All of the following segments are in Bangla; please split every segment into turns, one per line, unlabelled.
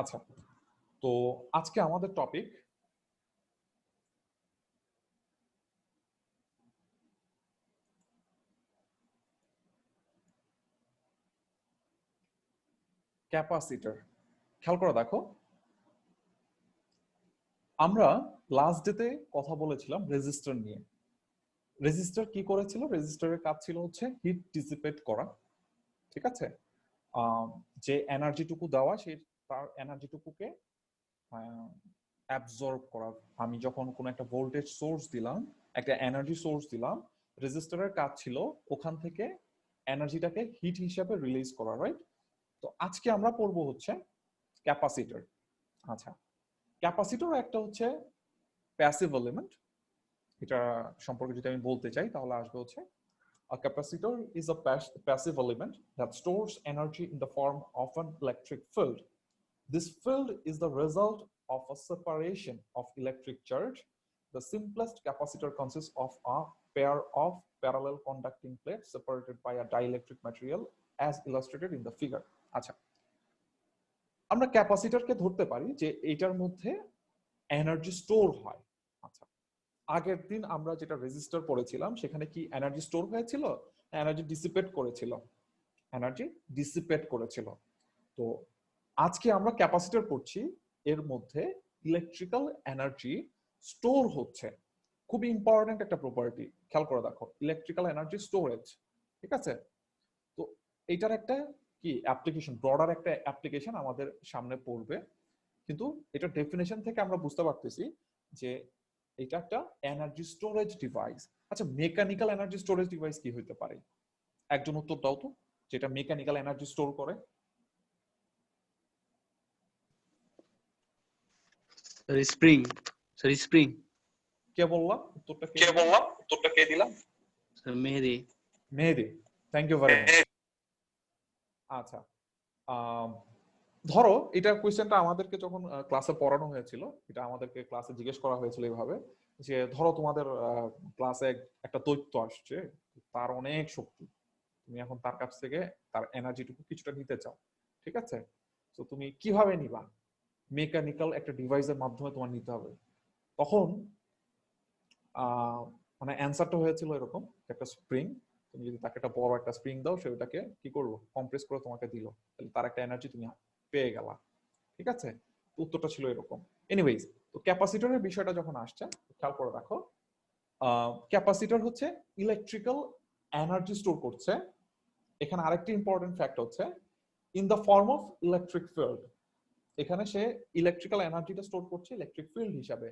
আচ্ছা, তো আজকে আমাদের টপিক ক্যাপাসিটর। খেয়াল করে দেখো, আমরা লাস্ট ডেতে কথা বলেছিলাম রেজিস্টার নিয়ে। রেজিস্টার কি করেছিল? রেজিস্টারের কাজ ছিল হচ্ছে হিট ডিসিপেট করা, ঠিক আছে? যে এনার্জিটুকু দেওয়া সেই তার এনার্জিটুকুকে অ্যাবজর্ব করা। আমি যখন কোনো একটা ভোল্টেজ সোর্স দিলাম, একটা এনার্জি সোর্স দিলাম, রেজিস্টারের কাজ ছিল ওখান থেকে এনার্জিটাকে হিট হিসাবে রিলিজ করা, রাইট? তো আজকে আমরা পড়বো হচ্ছে ক্যাপাসিটর। আচ্ছা, ক্যাপাসিটর একটা হচ্ছে প্যাসিভ এলিমেন্ট। এটা সম্পর্কে যদি আমি বলতে চাই তাহলে আসবে হচ্ছে a capacitor is a passive element that stores energy in the form of an electric field. This field is the result of a separation of electric charge. The simplest capacitor consists of a pair of parallel conducting plates separated by a dielectric material as illustrated in the figure. আচ্ছা, আমরা ক্যাপাসিটরকে ধরতে পারি যে এটার মধ্যে এনার্জি স্টোর হয়। আচ্ছা, আগের দিন আমরা যেটা রেজিস্টার পড়েছিলাম সেখানে কি এনার্জি স্টোর হয়েছিল, এনার্জি ডিসিপেট করেছিল? এনার্জি ডিসিপেট করেছিল। তো আজকে আমরা ক্যাপাসিটর পড়ছি, এর মধ্যে ইলেকট্রিক্যাল এনার্জি স্টোর হচ্ছে। খুবই ইম্পর্টেন্ট একটা প্রপার্টি, খেয়াল করে দেখো, ইলেকট্রিক্যাল এনার্জি স্টোরেজ, ঠিক আছে? তো এইটার একটা কি অ্যাপ্লিকেশন, ব্রডার একটা অ্যাপ্লিকেশন আমাদের সামনে পড়বে, কিন্তু এটা ডেফিনেশন থেকে আমরা বুঝতে পারতেছি যে এটা একটা এনার্জি স্টোরেজ ডিভাইস। আচ্ছা, মেকানিক্যাল এনার্জি স্টোরেজ ডিভাইস কি হইতে পারে? একজন উত্তর দাও তো, যেটা মেকানিক্যাল এনার্জি স্টোর করে।
স্প্রিং। স্প্রিং।
কে বললাম উত্তরটা? কে দিলাম?
মেহেদি।
মেহেদি, থ্যাংক ইউ ভেরি মাচ। আচ্ছা, ধরো এটা কোয়েশ্চেনটা আমাদেরকে যখন ক্লাসে পড়ানো হয়েছিল, এটা আমাদেরকে ক্লাসে জিজ্ঞেস করা হয়েছিল এইভাবে যে ধরো তোমাদের ক্লাসে একটা দৈত্য আসছে, তার অনেক শক্তি, তুমি এখন তার কাছ থেকে তার এনার্জিটুকু কিছুটা নিতে চাও, ঠিক আছে? তো তুমি কিভাবে নিবা? মেকানিক্যাল একটা ডিভাইসের মাধ্যমে তোমার নিতে হবে। তখন মানে অ্যান্সারটা হয়েছিল এরকম, একটা স্প্রিং, তুমি যদি তাকে একটা বড় একটা স্প্রিং দাও, সে ওটাকে কি করবো, কম্প্রেস করে তোমাকে দিল, তাহলে তার একটা এনার্জি তুমি পেয়ে গেলা, ঠিক আছে? উত্তরটা ছিল এরকম। এনিওয়েজ, তো ক্যাপাসিটরের বিষয়টা যখন আসছে, খেয়াল করে রাখো, ক্যাপাসিটর হচ্ছে ইলেকট্রিক্যাল এনার্জি স্টোর করছে। এখানে আরেকটি ইম্পর্টেন্ট ফ্যাক্ট হচ্ছে in the form of electric field. এখানে সে ইলেকট্রিক্যাল এনার্জিটা স্টোর করছে ইলেকট্রিক ফিল্ড হিসাবে।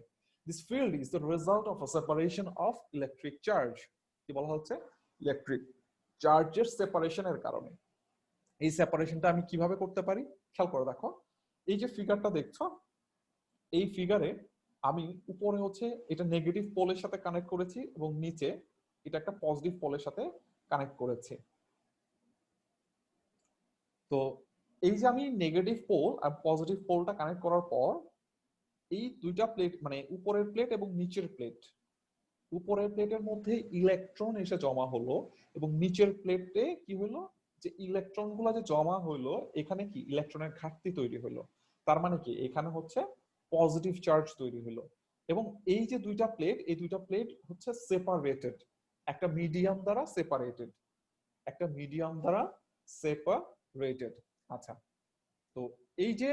This field is the result of a separation of electric charge. কি বলা হচ্ছে? ইলেকট্রিক চার্জের সেপারেশনের কারণে। এই সেপারেশনটা আমি কিভাবে করতে পারি? খেয়াল করে দেখো, এই যে ফিগারটা দেখছো, এই ফিগারে আমি উপরে হচ্ছে এটা নেগেটিভ পোলের সাথে কানেক্ট করেছি এবং নিচে এটা একটা পজিটিভ পোলের সাথে কানেক্ট করেছি। তো এই যে আমি নেগেটিভ পোল আর পজিটিভ পোলটা কানেক্ট করার পর এই দুইটা প্লেট, মানে উপরের প্লেট এবং নিচের প্লেট, উপরের প্লেটের মধ্যে ইলেকট্রন এসে জমা হলো এবং নিচের প্লেটে কি হলো, যে ইলেকট্রন গুলা যে জমা হলো, এখানে কি ইলেকট্রনের ঘাটতি তৈরি হলো। তার মানে কি এখানে হচ্ছে পজিটিভ চার্জ তৈরি হলো। এবং এই যে দুইটা প্লেট, এই দুইটা প্লেট হচ্ছে সেপারেটেড, একটা মিডিয়াম দ্বারা সেপারেটেড, একটা মিডিয়াম দ্বারা সেপারেটেড। আচ্ছা, তো এই যে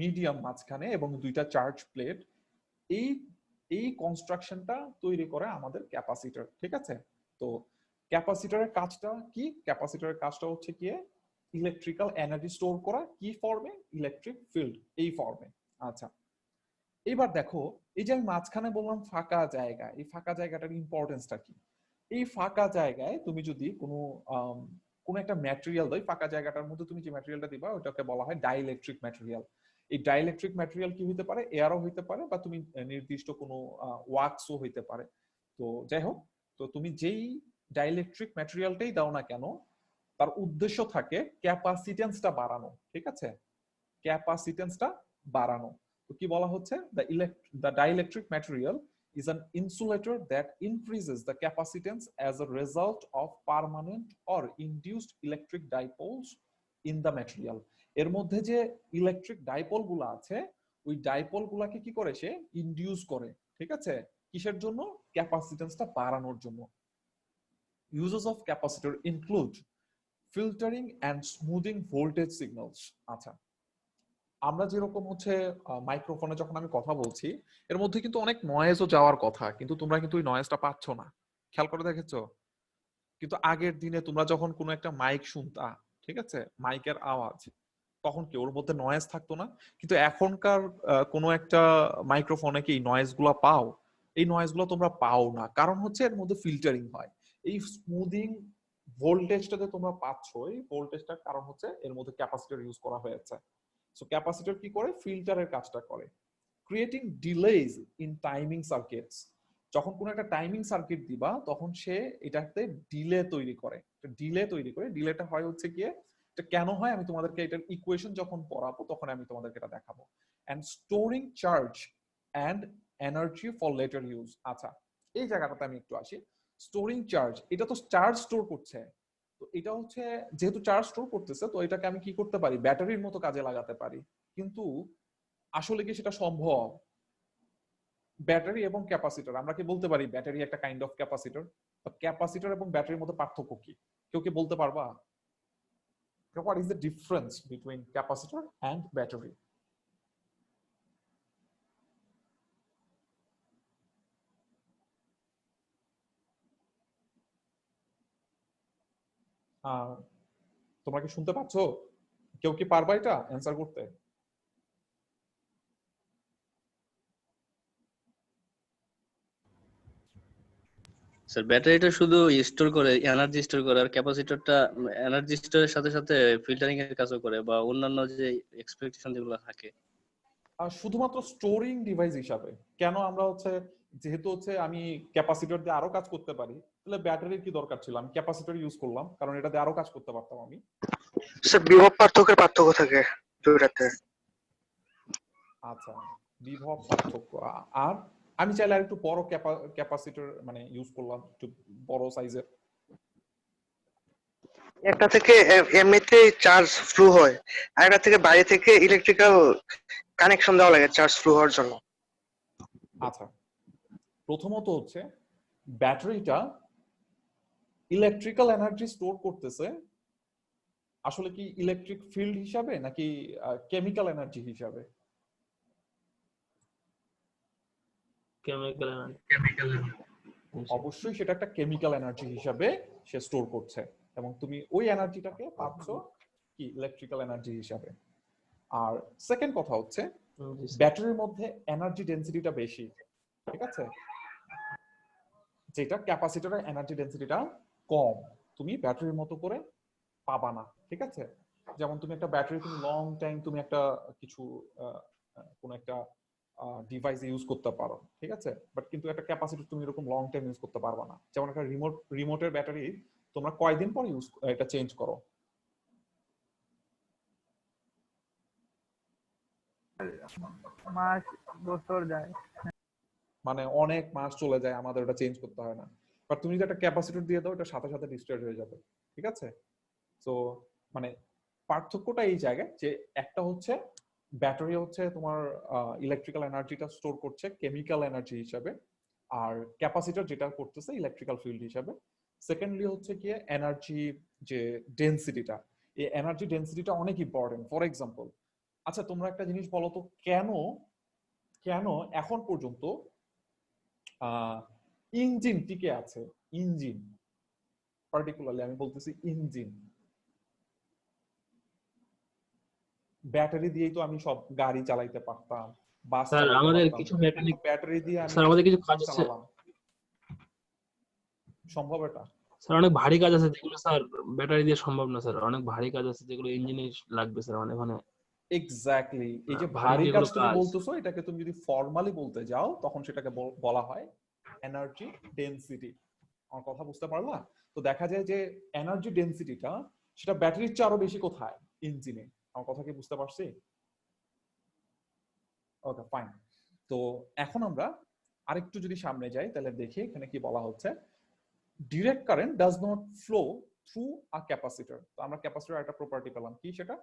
মিডিয়াম মাঝখানে এবং দুইটা চার্জ প্লেট, এই এই কনস্ট্রাকশনটা তৈরি করে আমাদের ক্যাপাসিটর, ঠিক আছে? তো ক্যাপাসিটরের কাজটা কি? ক্যাপাসিটরের কাজটা হচ্ছে কি, ইলেকট্রিক্যাল এনার্জি স্টোর করা। কি ফর্মে? ইলেকট্রিক ফিল্ড, এই ফর্মে। আচ্ছা, এবার দেখো, এই যে আমি মাঝখানে বললাম ফাঁকা জায়গা, এই ফাঁকা জায়গাটার ইম্পর্টেন্সটা কি? এই ফাঁকা জায়গায় তুমি যদি কোনো একটা ম্যাটেরিয়াল দাও, ফাঁকা জায়গাটার মধ্যে তুমি যে ম্যাটেরিয়ালটা দিবা ওটাকে বলা হয় ডাইইলেকট্রিক ম্যাটেরিয়াল। এই ডাইইলেকট্রিক ম্যাটেরিয়াল কি হইতে পারে? এয়ারও হইতে পারে, বা তুমি নির্দিষ্ট কোনো ওয়াক্সও হইতে পারে। তো যাই হোক, তো তুমি যেই ডাইইলেকট্রিক ম্যাটেরিয়ালটাই দাও না কেন, তার উদ্দেশ্য থাকে ক্যাপাসিটেন্সটা বাড়ানো, ঠিক আছে? ক্যাপাসিটেন্সটা বাড়ানো। তো কি বলা হচ্ছে? the dielectric material is an insulator that increases the capacitance as a result of permanent or induced electric dipoles in the material. এর মধ্যে যে ইলেকট্রিক ডাইপোল গুলো আছে ওই ডাইপোল গুলাকে কি করে সে ইনডিউস করে, ঠিক আছে? কিসের জন্য? ক্যাপাসিটেন্সটা বাড়ানোর জন্য। Uses of capacitor include filtering and smoothing voltage signals. আচ্ছা, আমরা যেরকম হচ্ছে মাইক্রোফোনে যখন আমি কথা বলছি এর মধ্যে কিন্তু অনেক নয়েজও যাওয়ার কথা, কিন্তু তোমরা কিন্তু ওই নয়েজটা পাচ্ছ না। খেয়াল করে দেখেছো? কিন্তু আগের দিনে তোমরা যখন কোনো একটা মাইক শুনতা, ঠিক আছে, মাইকের আওয়াজ, তখন কি ওর মধ্যে নয়েজ থাকতো না? কিন্তু এখনকার কোনো একটা মাইক্রোফোনে কি এই নয়েজ গুলা পাও? এই নয়েজ গুলো তোমরা পাও না, কারণ হচ্ছে এর মধ্যে ফিল্টারিং হয়। এই স্মুদিং ভোল্টেজটা যে তোমরা পাচ্ছ, এই ভোল্টেজটার কারণ হচ্ছে এর মধ্যে ক্যাপাসিটর ইউজ করা হয়েছে। সো ক্যাপাসিটর কি করে? ফিল্টারের কাজটা করে। Creating delays in timing circuits. যখন কোনো একটা টাইমিং সার্কিট দিবা তখন সে এটাতে ডিলে তৈরি করে। ডিলেটা হয় হচ্ছে গিয়ে, এটা কেন হয় আমি তোমাদেরকে এটার ইকুয়েশন যখন পড়াবো তখন আমি তোমাদেরকে এটা দেখাবো। And storing charge and energy for later use. আচ্ছা, এই জায়গাটাতে আমি একটু আসি। স্টোরিং চার্জ, এটা তো চার্জ স্টোর করছে। তো এটা হচ্ছে, যেহেতু চার্জ স্টোর করতেছে তো এটাকে আমি কি করতে পারি? ব্যাটারির মতো কাজে লাগাতে পারি। কিন্তু আসলে কি সেটা সম্ভব? ব্যাটারি এবং ক্যাপাসিটর, আমরা কি বলতে পারি ব্যাটারি একটা কাইন্ড অফ ক্যাপাসিটর? ক্যাপাসিটর এবং ব্যাটারির মধ্যে পার্থক্য কি? কেউ কি বলতে পারবা? What is the difference between capacitor and battery? তোমরা কি শুনতে পাচ্ছ? কেউ কি পারবা এটা অ্যান্সার করতে?
স্যার ব্যাটারিটা শুধু স্টোর করে, এনার্জি স্টোর করে, আর ক্যাপাসিটরটা এনার্জি স্টোরের সাথে সাথে ফিল্টারিং এর কাজও করে, বা অন্যান্য যে এক্সপেকটেশন যেগুলো থাকে।
শুধুমাত্র স্টোরিং ডিভাইস হিসাবে কেন আমরা হচ্ছে, যেহেতু হচ্ছে আমি ক্যাপাসিটর দিয়ে আরো কাজ করতে পারি, তাহলে ব্যাটারির কি দরকার ছিল? আমি ক্যাপাসিটর ইউজ করলাম কারণ এটা দিয়ে আরো কাজ করতে পারতাম আমি।
স্যার বিভব পার্থক্যের পার্থক্য থাকে দুইটাতে।
আচ্ছা, বিভব পার্থক্য। আর আমি চাইলে আর একটু বড় ক্যাপাসিটর মানে ইউজ করলাম, একটু বড় সাইজের।
একটা থেকে এমনিতে চার্জ ফ্লো হয়, আর একটা থেকে বাইরে থেকে ইলেকট্রিক্যাল কানেকশন দেওয়া লাগে চার্জ ফ্লো হওয়ার জন্য।
আচ্ছা, প্রথমত হচ্ছে ব্যাটারিটা ইলেকট্রিক্যাল এনার্জি স্টোর করতেছে আসলে কি ইলেকট্রিক ফিল্ড হিসাবে নাকি কেমিক্যাল এনার্জি হিসাবে? অবশ্যই সেটা একটা কেমিক্যাল এনার্জি হিসাবে সে স্টোর করছে, এবং তুমি ওই এনার্জিটাকে পাচ্ছ কি ইলেকট্রিক্যাল এনার্জি হিসাবে। আর সেকেন্ড কথা হচ্ছে ব্যাটারির মধ্যে এনার্জি ডেনসিটিটা বেশি, ঠিক আছে, যেটা ক্যাপাসিটরের এনার্জি ডেনসিটিটা কম। তুমি ব্যাটারির মতো করে পাবা না, ঠিক আছে? যেমন তুমি একটা ব্যাটারি তুমি লং টাইম তুমি একটা কিছু কোন একটা ডিভাইস ইউজ করতে পারো, ঠিক আছে, বাট কিন্তু একটা ক্যাপাসিটর তুমি এরকম লং টাইম ইউজ করতে পারবা না। যেমন একটা রিমোটের ব্যাটারি তোমরা কয়দিন পর ইউজ এটা চেঞ্জ করো?
মাস, বছর যায়।
মানে অনেক মাস চলে যায়, আমাদের ওটা চেঞ্জ করতে হয় না। বাট তুমি যদি একটা ক্যাপাসিটর দিয়ে দাও, এটা সাথে সাথে ডিসচার্জ হয়ে যাবে, ঠিক আছে? সো মানে পার্থক্যটা এই জায়গায় যে একটা হচ্ছে ব্যাটারি হচ্ছে তোমার ইলেকট্রিক্যাল এনার্জিটা স্টোর করছে কেমিক্যাল এনার্জি হিসাবে, আর ক্যাপাসিটর যেটা করতেছে ইলেকট্রিক্যাল ফিল্ড হিসাবে। সেকেন্ডলি হচ্ছে কি এনার্জি যে ডেনসিটিটা, এই এনার্জি ডেনসিটিটা অনেক ইম্পর্টেন্ট। ফর এক্সাম্পল, আচ্ছা তোমরা একটা জিনিস বলো তো, কেন কেন এখন পর্যন্ত ইঞ্জিন টিকে আছে? ইঞ্জিন, পার্টিকুলারলি আমি বলতেছি ইঞ্জিন। ব্যাটারি দিয়েই তো আমি সব গাড়ি চালাইতে পারতাম, বাস
স্যার
চালাইতে
আমাদের
পারতাম,
কিছু মেকানিক,
ব্যাটারি দিয়ে আমি
স্যার আমাদের কিছু কাজ আছে,
চালালাম। সম্ভব এটা?
স্যার অনেক ভারী কাজ আছে যেগুলো স্যার ব্যাটারি দিয়ে সম্ভব না। স্যার অনেক ভারী কাজ আছে যেগুলো ইঞ্জিনে লাগবে স্যার, অনেক মানে
এক্স্যাক্টলি। এই যে
ভারী
ভারী কাজ
যেগুলো
তুমি
কাজ।
বলতেছো, এটাকে তুমি যদি ফর্মালি বলতে যাও তখন সেটাকে বলা হয় এনার্জি ডেনসিটি। আমার কথা বুঝতে পারলা? তো দেখা যায় যে এনার্জি ডেনসিটিটা সেটা ব্যাটারির চেয়ে আরো বেশি কোথায়? ইঞ্জিনে। আমার কথা কি বুঝতে পারছি? ওকে, ফাইন। তো এখন আমরা আরেকটু যদি সামনে যাই তাহলে দেখি এখানে কি বলা হচ্ছে। Direct current does not flow through a capacitor. তো আমরা ক্যাপাসিটর একটা প্রপার্টি পেলাম, কি সেটা?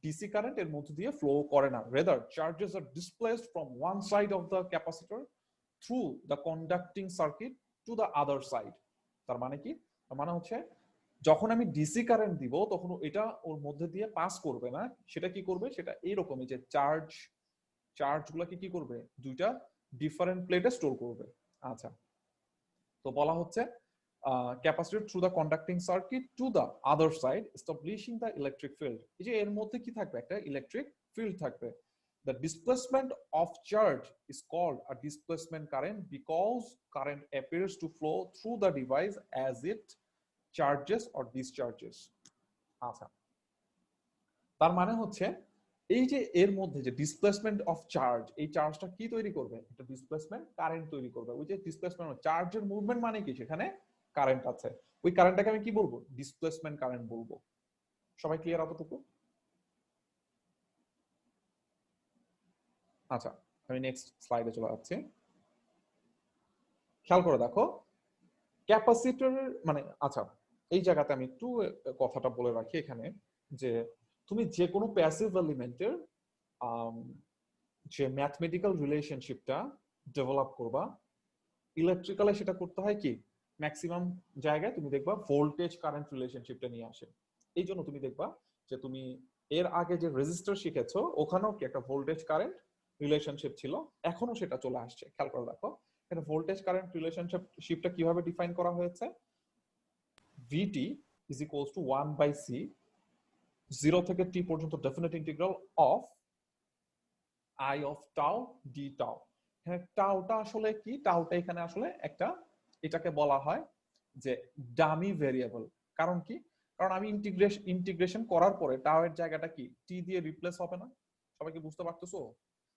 ডিসি কারেন্ট এর মধ্যে দিয়ে ফ্লো করে না, rather charges are displaced from one side of the capacitor through the conducting circuit to the other side. তার মানে কি? তার মানে হচ্ছে যখন আমি ডিসি কারেন্ট দিব তখন এটা ওর মধ্যে দিয়ে পাস করবে না, সেটা কি করবে, সেটা এইরকমই যে চার্জ গুলাকে কি করবে, দুইটা ডিফারেন্ট প্লেটে স্টোর করবে। আচ্ছা, তো বলা হচ্ছে capacitor through the conducting circuit to the other side establishing the electric field। এই যে এর মধ্যে কি থাকবে, একটা ইলেকট্রিক ফিল্ড থাকবে। The displacement of charge is called a displacement current because current appears to flow through the device as it charges or discharges। আচ্ছা, তার মানে হচ্ছে এই যে এর মধ্যে যে ডিসপ্লেসমেন্ট অফ চার্জ, এই চার্জটা কি তৈরি করবে, একটা ডিসপ্লেসমেন্ট কারেন্ট তৈরি করবে। ওই যে ডিসপ্লেসমেন্ট চার্জের মুভমেন্ট মানে কি, সেখানে কারেন্ট আছে, ওই কারেন্টটাকে আমি কি বলবো, ডিসপ্লেসমেন্ট কারেন্ট বলবো। সবাই ক্লিয়ার অতটুকু? আচ্ছা, আমি নেক্সট স্লাইডে চলে যাচ্ছি। খেয়াল করে দেখো ক্যাপাসিটর মানে, আচ্ছা এই জায়গাতে আমি একটু কথাটা বলে রাখি এখানে, যে তুমি যে কোনো প্যাসিভ এলিমেন্টের যে ম্যাথমেটিক্যাল রিলেশনশিপটা ডেভেলপ করবা, ইলেকট্রিক্যালে সেটা করতে হয় কি, ম্যাক্সিমাম জায়গায় তুমি দেখবা ভোল্টেজ কারেন্ট রিলেশনশিপটা নিয়ে আসে। এই জন্য তুমি দেখবা যে তুমি এর আগে যে রেজিস্টার শিখেছো ওখানেও কি একটা ভোল্টেজ কারেন্ট রিলেশনশিপ ছিল, এখনো সেটা চলে আসছে। খেয়াল করে দেখো এখানে ভোল্টেজ কারেন্ট রিলেশনশিপটা কিভাবে ডিফাইন করা হয়েছে, VT is equals to 1/c 0 থেকে t পর্যন্ত definite integral of I of tau d tau। হ্যাঁ, টাউটা আসলে কি, টাউটা এখানে আসলে একটা, এটাকে বলা হয় যে ডামি ভেরিয়েবল। কারণ কি, কারণ আমি ইন্টিগ্রেশন করার পরে টাউ এর জায়গাটা কি টি দিয়ে রিপ্লেস হবে না, সবাইকে বুঝতে পারতেছো?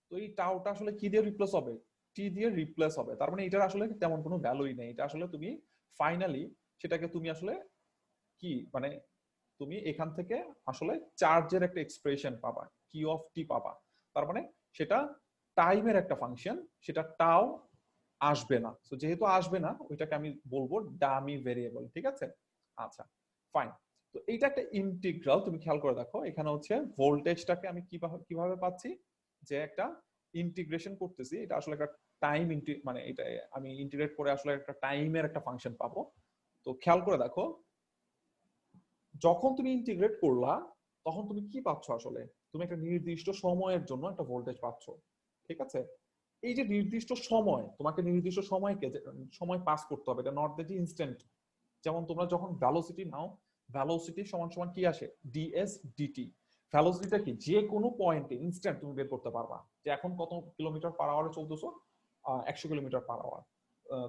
তো এই টাউটা আসলে কি দিয়ে রিপ্লেস হবে, টি দিয়ে রিপ্লেস হবে। তার মানে এটার আসলে তেমন কোনো ভ্যালুই নেই, এটা আসলে তুমি ফাইনালি সেটাকে তুমি আসলে কি মানে তুমি এখান থেকে আসলে চার্জের একটা এক্সপ্রেশন পাবা, কি অফ টি পাবা। তার মানে সেটা টাইমের একটা ফাংশন, সেটা টাও আসবে না। তো যেহেতু আসবে না, ওইটাকে আমি বলবো ডামি ভেরিয়েবল। ঠিক আছে, আচ্ছা ফাইন। তো এইটা একটা ইন্টিগ্রাল, তুমি খেয়াল করে দেখো এখানে হচ্ছে ভোল্টেজটাকে আমি কিভাবে পাচ্ছি, যে একটা ইন্টিগ্রেশন করতেছি, এটা আসলে একটা টাইম মানে এটা আমি ইন্টিগ্রেট করে আসলে একটা টাইমের একটা ফাংশন পাবো। তো খেয়াল করে দেখো যখন তুমি ইন্টিগ্রেট করলা তখন তুমি কি পাচ্ছ, আসলে তুমি একটা নির্দিষ্ট সময়ের জন্য একটা ভোল্টেজ পাচ্ছ। ঠিক আছে, এই যে নির্দিষ্ট সময়, তোমাকে নির্দিষ্ট সময় পাস করতে হবে, এটা নট দ্যাট ইনস্ট্যান্ট। যেমন তোমরা যখন ভ্যালোসিটি নাও, ভ্যালোসিটি সমান সমান কি আসে, ds dt। ভ্যালোসিটিটা কি, যে কোনো পয়েন্টে ইনস্ট্যান্ট তুমি বের করতে পারবা যে এখন কত কিলোমিটার পার আওয়ারে চলতেছো, 100 কিলোমিটার পার আওয়ার।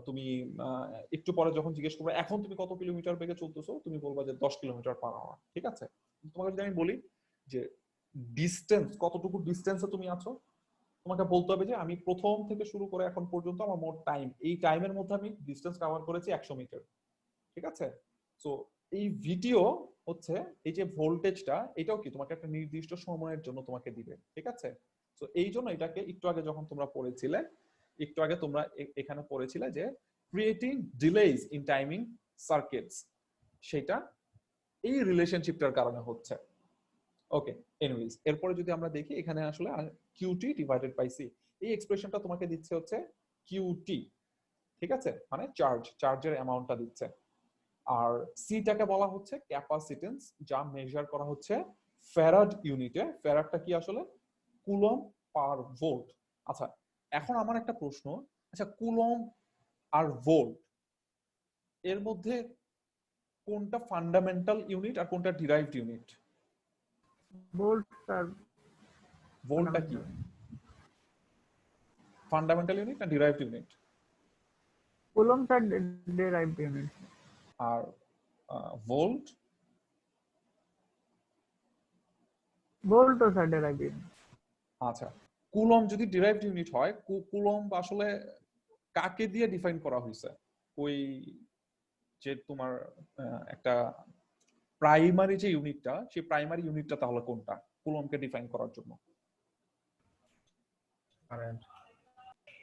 তুমি একটু পরে যখন জিজ্ঞেস করবে এখন তুমি কত কিলোমিটার বেগে চলতেছো, তুমি বলবা যে 10 কিলোমিটার পার আওয়ার। ঠিক আছে, তোমাকে যদি আমি বলি যে ডিস্টেন্স, কতটুকু ডিস্টেন্সে তুমি আছো, তোমাকে বলতে হবে যে আমি প্রথম থেকে শুরু করে এখন পর্যন্ত আমার মোট টাইম, এই টাইমের মধ্যে আমি ডিস্টেন্স কভার করেছি 100 মিটার। ঠিক আছে, সো এই ভিডিও হচ্ছে এই যে ভোল্টেজটা, এটাও কি তোমাকে একটা নির্দিষ্ট সময়ের জন্য তোমাকে দিবে। ঠিক আছে, সো এই জন্য এটাকে একটু আগে যখন তোমরা পড়েছিলে, একটু আগে তোমরা এখানে পড়েছিলে যে creating delays in timing circuits, সেটা এই রিলেশনশিপটার কারণে হচ্ছে। ওকে, এনিওয়েজ এরপরে যদি আমরা দেখি এখানে আসলে QT ডিভাইডেড বাই C, এই এক্সপ্রেশনটা তোমাকে দিচ্ছে হচ্ছে QT। ঠিক আছে, মানে চার্জের অ্যামাউন্টটা দিচ্ছে। আর সিটাকে বলা হচ্ছে ক্যাপাসিটেন্স, যা মেজার করা হচ্ছে ফ্যারাড ইউনিটে। ফ্যারাডটা কি আসলে কুলম পার ভোল্ট। আচ্ছা, এখন আমার একটা প্রশ্ন, আচ্ছা কুলম আর ভোল্ট এর মধ্যে কোনটা ফান্ডামেন্টাল ইউনিট আর কোনটা ডিরাইভড ইউনিট?
Volt sir.
ভোল্টটা কি ফান্ডামেন্টাল ইউনিট না derived unit?
Coulomb sir derived unit.
আর ভোল্ট?
ভোল্টও স্যার ডিরাইভড ইউনিট।
আচ্ছা, কুলম যদি ডিরাইভড ইউনিট হয়, কুলম আসলে কাকে দিয়ে ডিফাইন করা হয়েছে? ওই যে তোমার একটা প্রাইমারি যে ইউনিটটা, সেই প্রাইমারি ইউনিটটা তাহলে কোনটা কুলমকে ডিফাইন করার জন্য?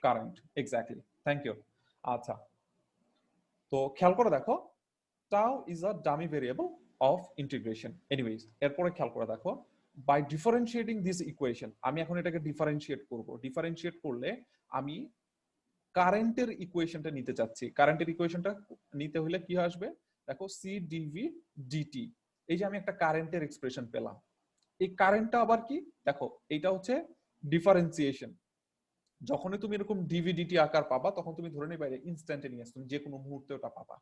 Current, exactly, thank you. আচ্ছা, তো খেয়াল করে দেখো tau is a dummy variable of integration. Anyways, এরপরে খেয়াল করে দেখো বাই ডিফারেন্সিয়েটিং দিস ইকুয়েশন, আমি এখন এটাকে ডিফারেন্সিয়েট করব। ডিফারেন্সিয়েট করলে আমি কারেন্টের ইকুয়েশনটা নিতে চাচ্ছি। কারেন্টের ইকুয়েশনটা নিতে হলে কি আসবে, দেখো সি ডিভি ডিটি, এই যে আমি একটা কারেন্টের এক্সপ্রেশন পেলাম। এই কারেন্টটা আবার কি, দেখো এইটা হচ্ছে ডিফারেন্সিয়েশন। যখনই তুমি এরকম ডিভিডিটি আকার পাবা তখন তুমি ধরে নিবে ইনস্ট্যান্টেনিয়াস, তুমি যে কোনো মুহূর্তে ওটা পাবা।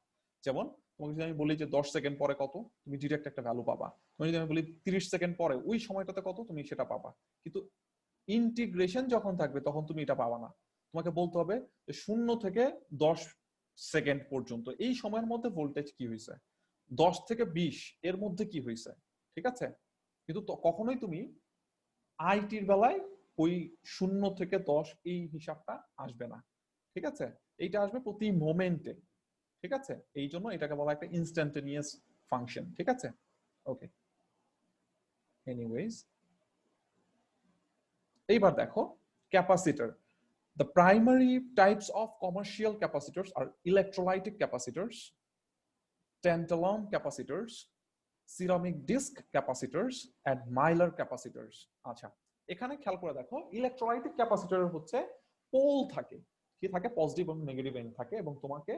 যেমন তোমাকে যদি আমি বলি যে 10 সেকেন্ড পরে কত, তুমি ডিরেক্ট একটা ভ্যালু পাবা। তুমি যদি আমি বলি 30 সেকেন্ড পরে ওই সময়টাতে কত, তুমি সেটা পাবা। কিন্তু ইন্টিগ্রেশন যখন থাকবে তখন তুমি এটা পাবা না। তোমাকে বলতে হবে যে 0 থেকে 10 সেকেন্ড পর্যন্ত এই সময়ের মধ্যে ভোল্টেজ কি হয়েছে, 10 থেকে 20 এর মধ্যে কি হয়েছে, ঠিক আছে। কিন্তু কখনোই তুমি আইটির বেলায় ওই 0 থেকে 10 এই হিসাবটা আসবে না, ঠিক আছে। এইটা আসবে প্রতি মোমেন্টে, ঠিক আছে। এই জন্য এটাকে বলা একটা ইনস্ট্যান্টেনিয়াস ফাংশন, ঠিক আছে। ওকে, এনিওয়েজ এইবার দেখো capacitor. The primary types of commercial capacitors are electrolytic capacitors, tantalum capacitors, ceramic disc capacitors, and Mylar capacitors. আচ্ছা, এখানে খেয়াল করে দেখো ইলেকট্রোলাইটিক ক্যাপাসিটর হচ্ছে পোল থাকে, কি থাকে, পজিটিভ এবং নেগেটিভ এন্ড থাকে, এবং তোমাকে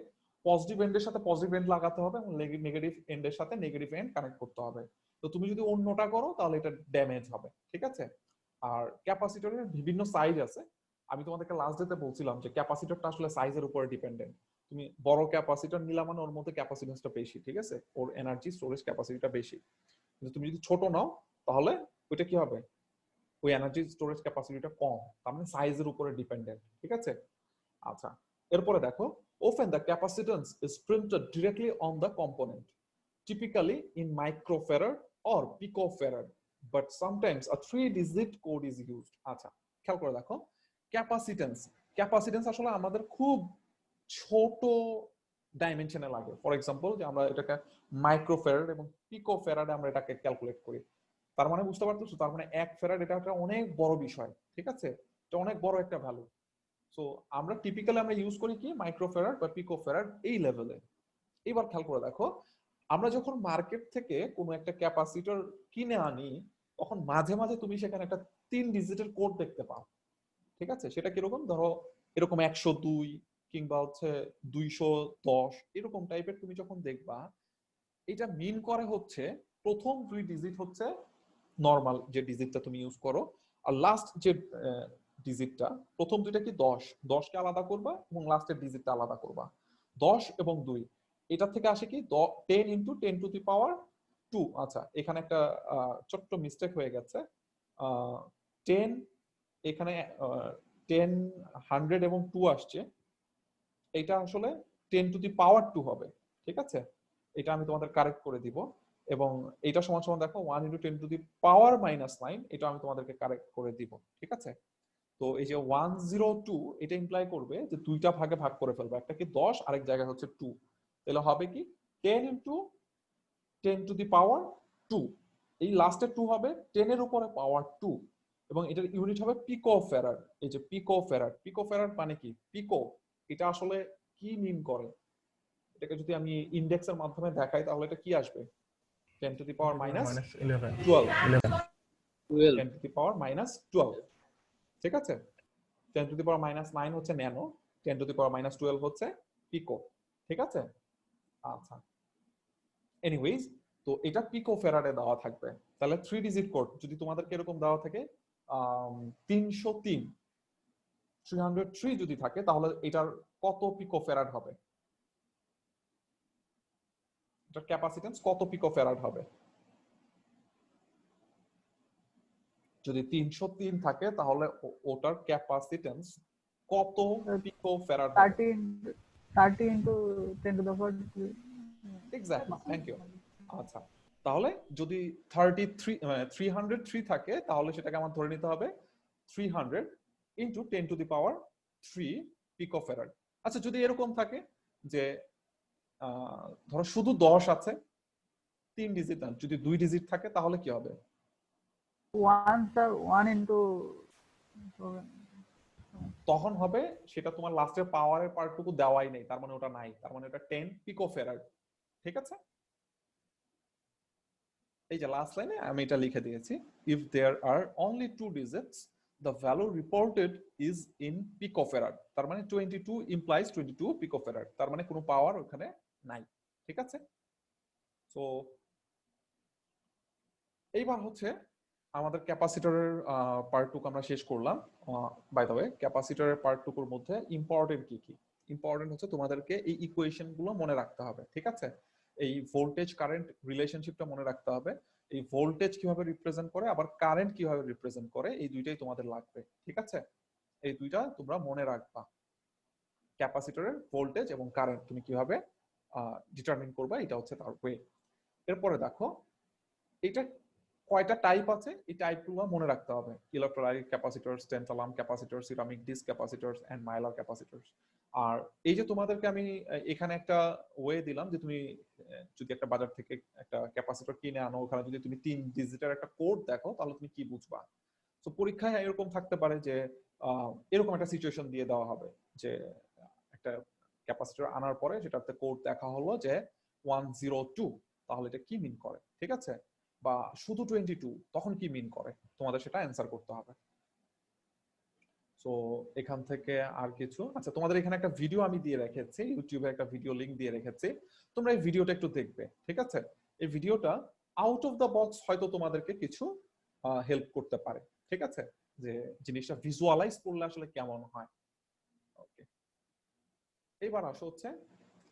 পজিটিভ এন্ডের সাথে পজিটিভ এন্ড লাগাতে হবে এবং নেগেটিভ এন্ডের সাথে নেগেটিভ এন্ড কানেক্ট করতে হবে। তো তুমি যদি অন্যটা করো তাহলে এটা ড্যামেজ হবে, ঠিক আছে। আর ক্যাপাসিটরের বিভিন্ন সাইজ আছে। আমি তোমাদেরকে লাস্ট ডেতে বলছিলাম যে ক্যাপাসিটরটা আসলে সাইজের উপরে ডিপেন্ডেন্ট। তুমি বড় ক্যাপাসিটর নিলাম মানে ওর মধ্যে ক্যাপাসিটেন্সটা বেশি, ঠিক আছে, ওর এনার্জি স্টোরেজ ক্যাপাসিটিটা বেশি। কিন্তু তুমি যদি ছোট নাও তাহলে ওইটা কি হবে, ওই এনার্জি স্টোরেজ ক্যাপাসিটিটা কম, তার মানে সাইজের উপরে ডিপেন্ডেন্ট, ঠিক আছে। আচ্ছা, এরপরে দেখো often the capacitance is printed directly on the component, typically in microfarad or picofarad, but sometimes a 3-digit code is used. আচ্ছা, খেয়াল করে দেখো ক্যাপাসিটেন্স আসলে আমাদের খুব ছোট ডাইমেনশনে লাগে। ফর এক্সাম্পল যে আমরা এটাকে মাইক্রোফ্যারাড এবং পিকোফ্যারাডে আমরা এটাকে ক্যালকুলেট করি। তার মানে বুঝতে পারতেছো, তার মানে 1 ফ্যারাড এটা একটা অনেক বড় বিষয়, ঠিক আছে, এটা অনেক বড় একটা ভ্যালু। সো আমরা টিপিক্যালি আমরা ইউজ করি কি মাইক্রোফ্যারাড বা পিকোফ্যারাড এই লেভেলে। এবার খেয়াল করে দেখো আমরা যখন মার্কেট থেকে কোনো একটা ক্যাপাসিটর কিনে আনি তখন মাঝে মাঝে তুমি সেখানে একটা 3 ডিজিটের কোড দেখতে পাও, ঠিক আছে। সেটা কিরকম, ধরো এরকম 102 কিংবা হচ্ছে 210 এরকম টাইপের তুমি যখন দেখবা, এটা মিন করে হচ্ছে প্রথম 2 ডিজিট হচ্ছে নরমাল যে ডিজিটটা তুমি ইউজ করো, আর লাস্ট যে ডিজিটটা, প্রথম দুইটা কি 10 কে আলাদা করবা এবং লাস্টের ডিজিটটা আলাদা করবা। 10 এবং 2 এটা থেকে আসে কি 10 ইনটু 10 টু দি পাওয়ার 2। আচ্ছা, এখানে একটা ছোট্ট মিস্টেক হয়ে গেছে। 10 এখানে 10 100 এবং 2 আসছে, এটা আসলে 10 টু দি পাওয়ার 2 হবে, ঠিক আছে। এটা আমি তোমাদের কারেক্ট করে দিব, এবং এটা সমান সমান দেখো 1 ইনটু 10 টু দি পাওয়ার -9, এটা আমি তোমাদেরকে কারেক্ট করে দিব, ঠিক আছে। তো এই যে 102 এটা ইমপ্লাই করবে যে দুইটা ভাগে ভাগ করে ফেলবে, একটা কি 10 আরেক জায়গায় হচ্ছে 2, তাহলে হবে কি 10 ইনটু 10 টু দি পাওয়ার 2, এই লাস্টের 2 হবে 10 এর উপরে পাওয়ার 2, এবং এটার ইউনিট হবে পিকো ফ্যারাড। এই যে পিকো ফ্যারাড মানে কি, পিকো এটা আসলে কি মিন করে, এটাকে যদি আমি ইন্ডেক্সের মাধ্যমে দেখাই তাহলে এটা কি আসবে, 10 to the power -12, 10 to the পাওয়ার -12, ঠিক আছে। 10 টু দি পাওয়ার -9 হচ্ছে ন্যানো, 10 টু দি পাওয়ার -12 হচ্ছে পিকো, ঠিক আছে। আচ্ছা, এনিওয়েজ, তো এটা পিকো ফ্যারাডে দেওয়া থাকবে। তাহলে 3 ডিজিট কোড যদি তোমাদেরকে এরকম দেওয়া থাকে 303 যদি থাকে তাহলে এটার কত পিকো ফ্যারাড হবে, এটার ক্যাপাসিটেন্স কত পিকো ফ্যারাড হবে। যদি 303 থাকে তাহলে ওটার ক্যাপাসিটেন্স কত পিকো ফ্যারাড হবে।
30 into 10 to the power 3.
Exactly, thank you. আচ্ছা, তাহলে যদি 303 থাকে তাহলে সেটাকে আমার ধরে নিতে হবে 300 ইনটু 10 টু দি পাওয়ার 3 পিকোফ্যারাড। আচ্ছা, যদি এরকম থাকে যে ধরো শুধু 10 আছে, 3 ডিজিট না, যদি 2 ডিজিট থাকে তাহলে কি হবে,
1 into
তখন হবে সেটা তোমার লাস্টের পাওয়ারের পার্টটুকু দেওয়াই নেই, তার মানে ওটা নাই, তার মানে ওটা 10 পিকোফ্যারাড, ঠিক আছে। এই যে লাস্ট লাইনে আমি এটা লিখে দিয়েছি, if there are only 2 digits the value reported is in picofarad, তার মানে 22 implies 22 picofarad, তার মানে কোনো পাওয়ার ওখানে নাই। ঠিক আছে, সো এইবার হচ্ছে আমাদের ক্যাপাসিটরের পার্টটুকু আমরা শেষ করলাম। বাই দ্য ওয়ে, ক্যাপাসিটরের পার্টটুকুর মধ্যে ইম্পর্টেন্ট কি কি? ইম্পর্টেন্ট হচ্ছে তোমাদেরকে এই ইকুয়েশন গুলো মনে রাখতে হবে। ঠিক আছে, এই ভোল্টেজ কারেন্ট রিলেশনশিপটা মনে রাখতে হবে। এই ভোল্টেজ কিভাবে রিপ্রেজেন্ট করে, আবার কারেন্ট কিভাবে রিপ্রেজেন্ট করে, এই দুইটাই তোমাদের লাগবে। ঠিক আছে, এই দুইটা তোমরা মনে রাখবা। ক্যাপাসিটরের ভোল্টেজ এবং কারেন্ট তুমি কিভাবে ডিটারমিন করবা, এটা হচ্ছে তার ওয়ে। এরপরে দেখো এটা কয়টা টাইপ আছে, এই টাইপগুলো মনে রাখতে হবে। Electrolytic capacitors, tantalum capacitors, ceramic disc capacitors and Mylar capacitors. আর এই যে তোমাদেরকে আমি এখানে একটা ওয়ে দিলাম যে তুমি যদি একটা বাজার থেকে একটা ক্যাপাসিটর কিনে আনো, ওখানে যদি তুমি 3 ডিজিটের একটা কোড দেখো, তাহলে তুমি কি বুঝবা? তো পরীক্ষায় এরকম থাকতে পারে যে এরকম একটা সিচুয়েশন দিয়ে দেওয়া হবে যে একটা ক্যাপাসিটর আনার পরে সেটাতে কোড দেখা হলো যে 102, তাহলে এটা কি মিন করে? ঠিক আছে, বা শুধু 22, তখন কি মিন করে? তোমাদের সেটা অ্যান্সার করতে হবে। সো এখান থেকে আর কিছু, আচ্ছা তোমাদের এখানে একটা ভিডিও আমি দিয়ে রেখেছি, ইউটিউবে একটা ভিডিও লিংক দিয়ে রেখেছি, তোমরা এই ভিডিওটা একটু দেখবে। ঠিক আছে, এই ভিডিওটা আউট অফ দ্য বক্স হয়তো তোমাদেরকে কিছু হেল্প করতে পারে। ঠিক আছে, যে জিনিসটা ভিজুয়ালাইজ করলে আসলে কেমন হয়। ওকে, এইবার আসো হচ্ছে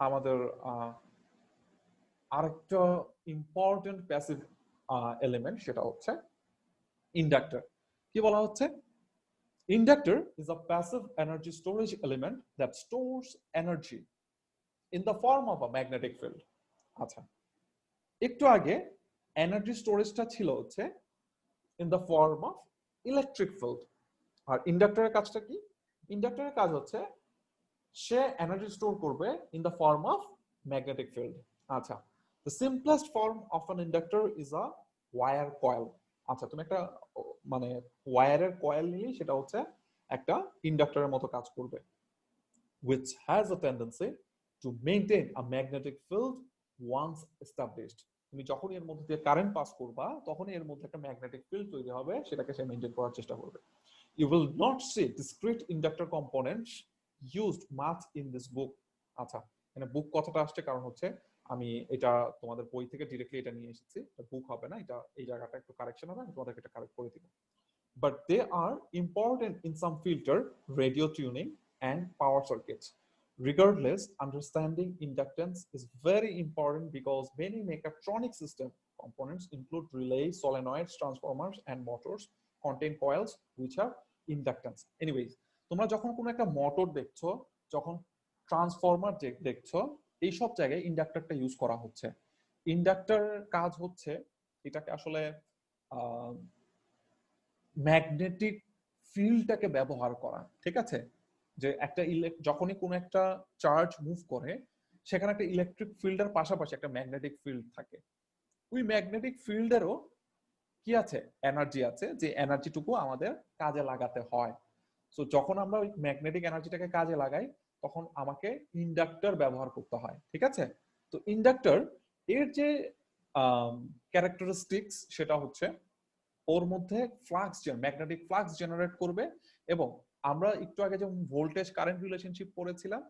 আমাদের আরেকটা ইম্পর্টেন্ট প্যাসিভ এলিমেন্ট, সেটা হচ্ছে ইন্ডাক্টর। কি বলা হচ্ছে? Inductor is a passive energy storage element that stores energy in the form of a magnetic field. আচ্ছা, একটু আগে এনার্জি স্টোরেজটা ছিল হচ্ছে in the form of electric field, আর ইন্ডাক্টরের কাজটা কি? ইন্ডাক্টরের কাজ হচ্ছে সে এনার্জি স্টোর করবে in the form of magnetic field. আচ্ছা, the simplest form of an inductor is a wire coil. আচ্ছা, তুমি একটা মানে ওয়্যারের কয়েল নিলে সেটা হচ্ছে একটা ইন্ডাক্টরের মতো কাজ করবে, which has a tendency to maintain a magnetic field once established. তুমি যখন এর মধ্যে দিয়ে কারেন্ট পাস করবা, তখন এর মধ্যে একটা ম্যাগনেটিক ফিল্ড তৈরি হবে, সেটাকে সে মেইনটেইন করার চেষ্টা করবে। You will not see discrete inductor components used much in this book. আচ্ছা, মানে বুক কথাটা আসছে কারণ হচ্ছে আমি এটা তোমাদের বই থেকে ডিরেক্টলি এটা নিয়ে এসেছি, এটা বুক হবে না, এটা এই জায়গাটা একটু কারেকশন হবে, আমি তোমাদেরকে এটা কারেক্ট করে দিব। But they are important in some filter, radio tuning and power circuits. Regardless, understanding inductance is very important because many mechatronic system components include relays, solenoids, transformers and motors contain coils which have inductance. Anyways, তোমরা যখন কোনো একটা মোটর দেখছো, যখন ট্রান্সফরমার দেখছো, এই সব জায়গায় ইন্ডাক্টরটা ইউজ করা হচ্ছে। ইন্ডাক্টরের কাজ হচ্ছে এটাকে আসলে ম্যাগনেটিক ফিল্ডটাকে ব্যবহার করা। ঠিক আছে, যে একটা যখনই কোনো একটা চার্জ মুভ করে, সেখানে একটা ইলেকট্রিক ফিল্ডের পাশাপাশি একটা ম্যাগনেটিক ফিল্ড থাকে। ওই ম্যাগনেটিক ফিল্ডেরও কি আছে? এনার্জি আছে, যে এনার্জিটুকু আমাদের কাজে লাগাতে হয়। সো যখন আমরা ওই ম্যাগনেটিক এনার্জিটাকে কাজে লাগাই, তখন আমাকে ইন্ডাক্টর ব্যবহার করতে হয়। ঠিক আছে, তো ইন্ডাক্টর এর যে ক্যারেক্টারিস্টিক্স, সেটা হচ্ছে ওর মধ্যে ফ্লাক্স, ম্যাগনেটিক ফ্লাক্স জেনারেট করবে। এবং আমরা একটু আগে যেমন ভোল্টেজ কারেন্ট রিলেশনশিপ পড়েছিলাম,